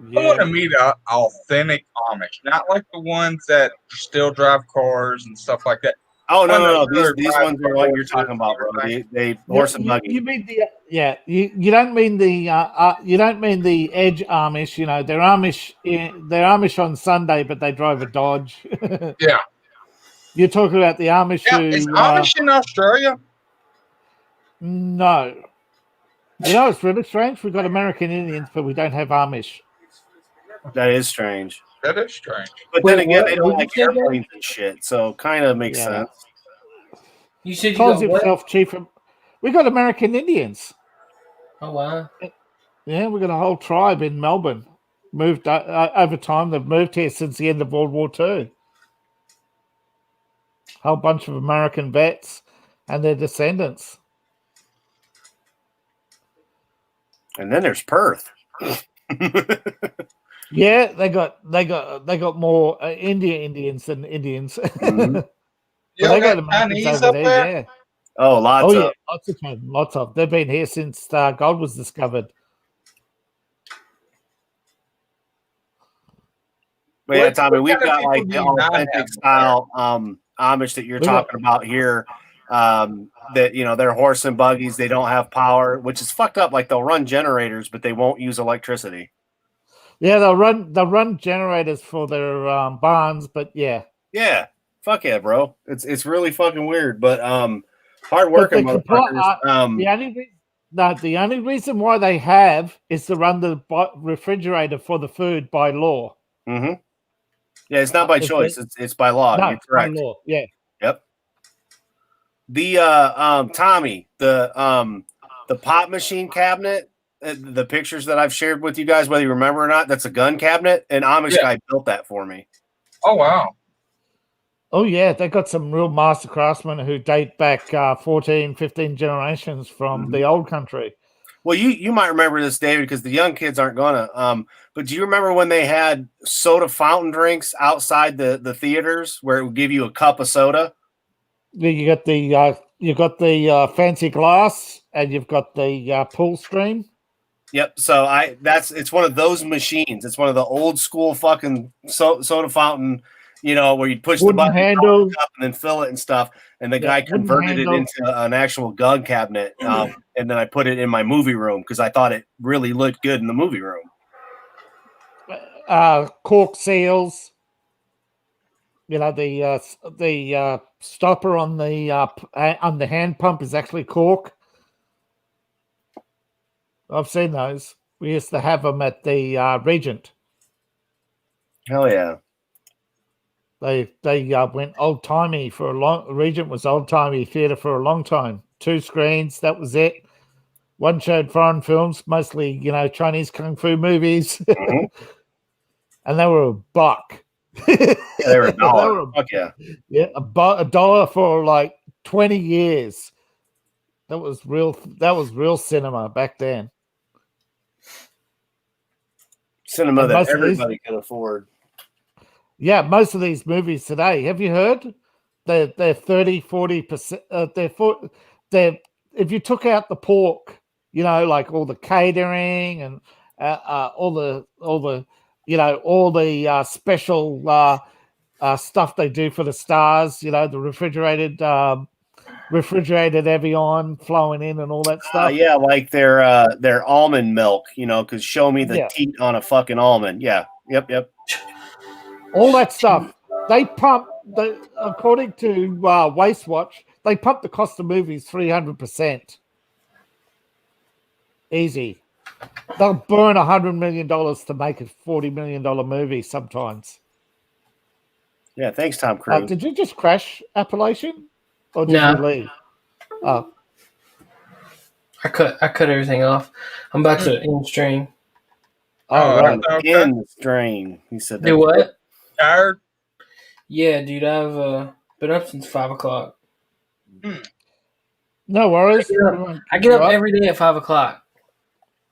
I want to meet a authentic Amish, not like the ones that still drive cars and stuff like that. Oh no, One no, that no! really These rides ones the are what you're horses talking and about, bro. everything. They horse and buggy. You mean you don't mean the Edge Amish. You know they're Amish. They're Amish on Sunday, but they drive a Dodge. Yeah. You're talking about the Amish Yeah, is who Amish in Australia? no. You know it's really strange. We've got American Indians, but we don't have Amish. That is strange. That is strange. But Wait, then again, what? they don't What'd like you say, Dave? airplanes and shit, so kind of makes Yeah. sense. You said you Calls got what? himself chief. We got American Indians. Oh wow. Yeah, we got a whole tribe in Melbourne. Moved over time. They've moved here since the end of World War II. Whole bunch of American vets and their descendants. And then there's Perth. Yeah, they got more Indians than Indians. Mhm. You They got got Americans Chinese over up there. there? Yeah. Oh, lots Oh of. yeah, lots of time, lots of. They've been here since gold was discovered. But yeah, Tommy, What we've kind of got like people the do you not authentic have style Amish that you're We got- talking about here. That they're horse and buggies. They don't have power, which is fucked up. Like they'll run generators, but they won't use electricity. Yeah, they'll run generators for their barns, but yeah. Yeah, fuck yeah, bro. It's really fucking weird, but hard But working the motherfuckers. the only reason why they have is to run the refrigerator for the food by law. Mm-hmm. Yeah, it's not by choice. It's by law. No, You're it's by correct. law. Yeah. Yep. The Tommy, the pop machine cabinet, the pictures that I've shared with you guys, whether you remember or not, that's a gun cabinet. An Amish guy built that for me. Oh wow. Oh yeah, they got some real master craftsmen who date back 14, 15 generations from the old country. Well, you might remember this, David, because the young kids aren't gonna. But do you remember when they had soda fountain drinks outside the theaters where it would give you a cup of soda? You got the fancy glass, and you've got the pool stream. Yep. So it's one of those machines. It's one of the old school fucking soda fountain, where you push Wooden the button handle. and then fill it and stuff. And the guy converted it into an actual gun cabinet. And then I put it in my movie room because I thought it really looked good in the movie room. Cork seals. The stopper on the hand pump is actually cork. I've seen those. We used to have them at the Regent. Hell yeah! They went old timey for a long. Regent was old timey theatre for a long time. 2 screens, that was it. One showed foreign films, mostly Chinese kung fu movies, and they were $1. Yeah, they were $1. Fuck yeah! Yeah, $1 for like 20 years. That was real cinema back then. Cinema that everybody could afford. Yeah, most of these movies today. Have you heard? They're 30-40%. If you took out the pork, like all the catering and all the special stuff they do for the stars. The refrigerated Evian flowing in and all that stuff. Yeah, like their almond milk. Because show me the teat on a fucking almond. Yeah. Yep. All that stuff. They pump, according to Waste Watch, they pump the cost of movies 300%. Easy. They'll burn $100 million to make a $40 million movie sometimes. Yeah, thanks, Tom Cruise. Did you just crash, Appalachian? Or did you leave? Oh. I cut everything off. I'm about to end stream. Oh, right. In the stream. He said that. Do what? Tired? Yeah, dude, I've been up since 5 o'clock. No worries. I get up every day at 5 o'clock.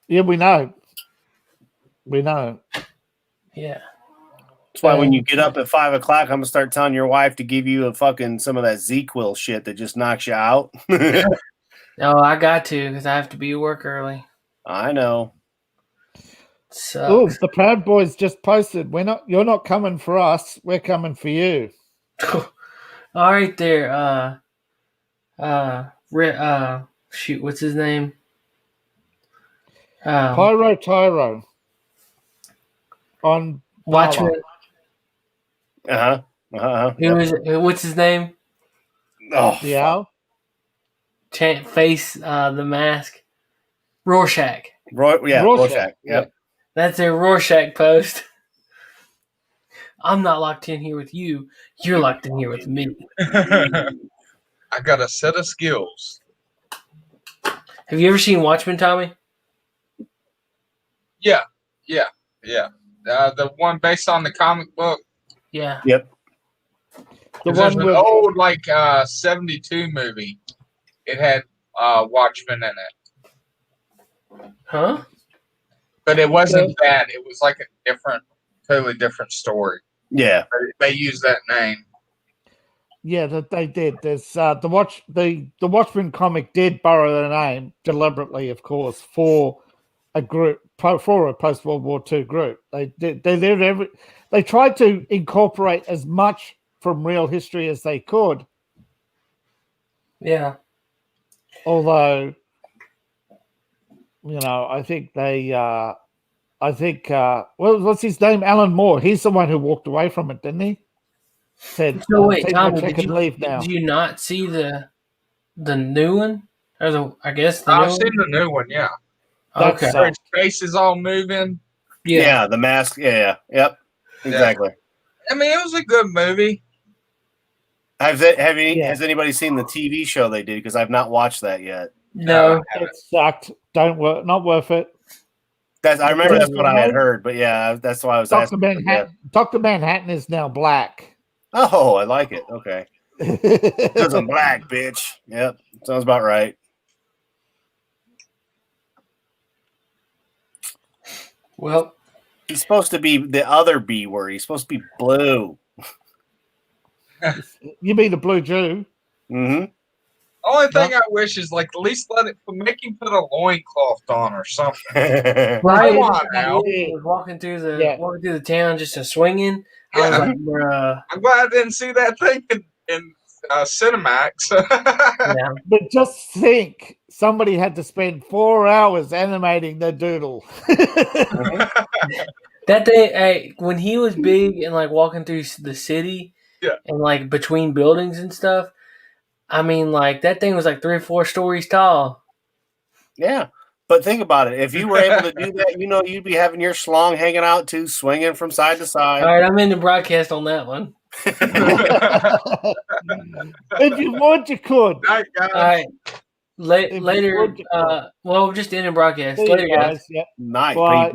Yeah, we know. Yeah. That's why when you get up at 5 o'clock, I'm gonna start telling your wife to give you some of that Z-Quil shit that just knocks you out. No, I got to because I have to be at work early. I know. Oh, Sucks. the Proud Boys just posted. You're not coming for us. We're coming for you. All right, there. Shoot, what's his name? Pyro Tyro on Watchmen. Uh-huh. Uh-huh. Who is it? What's his name? Oh, the Owl. Chant face the mask. Rorschach. Rorschach. Yep. That's their Rorschach post. I'm not locked in here with you. You're locked in here with me. I got a set of skills. Have you ever seen Watchmen, Tommy? Yeah. The one based on the comic book. Yeah. Yep. The There's one an with old 72 movie. It had Watchmen in it, Huh? but it wasn't that. It was like a totally different story. Yeah. They used that name. Yeah, that they did. There's the Watchmen comic did borrow the name deliberately, of course, for a group for a post World War II group. They did they tried to incorporate as much from real history as they could. Yeah. Although, I think what's his name? Alan Moore. He's the one who walked away from it, didn't he? Said, So wait, "Take Tommy, my check and leave now." did you not see the new one? Or the new I've one? seen the new one. Yeah, That Okay. where his sucked. face is all moving. Yeah. The mask. Yeah. Yep. Exactly. I mean, it was a good movie. Has anybody seen the TV show they did? Because I've not watched that yet. No. It sucked. Not worth it. I remember that's what I had heard, but yeah, that's why I was Dr. asking. Manhattan. Dr. Manhattan is now black. Oh, I like it. Okay. Because I'm black, bitch. Yep. Sounds about right. Well, He's supposed to be the other B word. He's supposed to be blue. You mean the Blue Jew? Mm-hmm. Only thing I wish is at least make him put a loincloth on or something. right. Come on now. He was walking through the town just swinging. I was like, bruh. I'm glad I didn't see that thing in Cinemax. Yeah. But just think, somebody had to spend 4 hours animating the doodle. That day, when he was big and walking through the city, and between buildings and stuff, I mean, that thing was 3 or 4 stories tall. Yeah, but think about it. If you were able to do that, you'd be having your schlong hanging out too, swinging from side to side. All right, I'm in the broadcast on that one. If you want, you could. Night, guys. All right. Later. Well, just in the broadcast. See you Later, guys. Yeah. Night, Bye. people.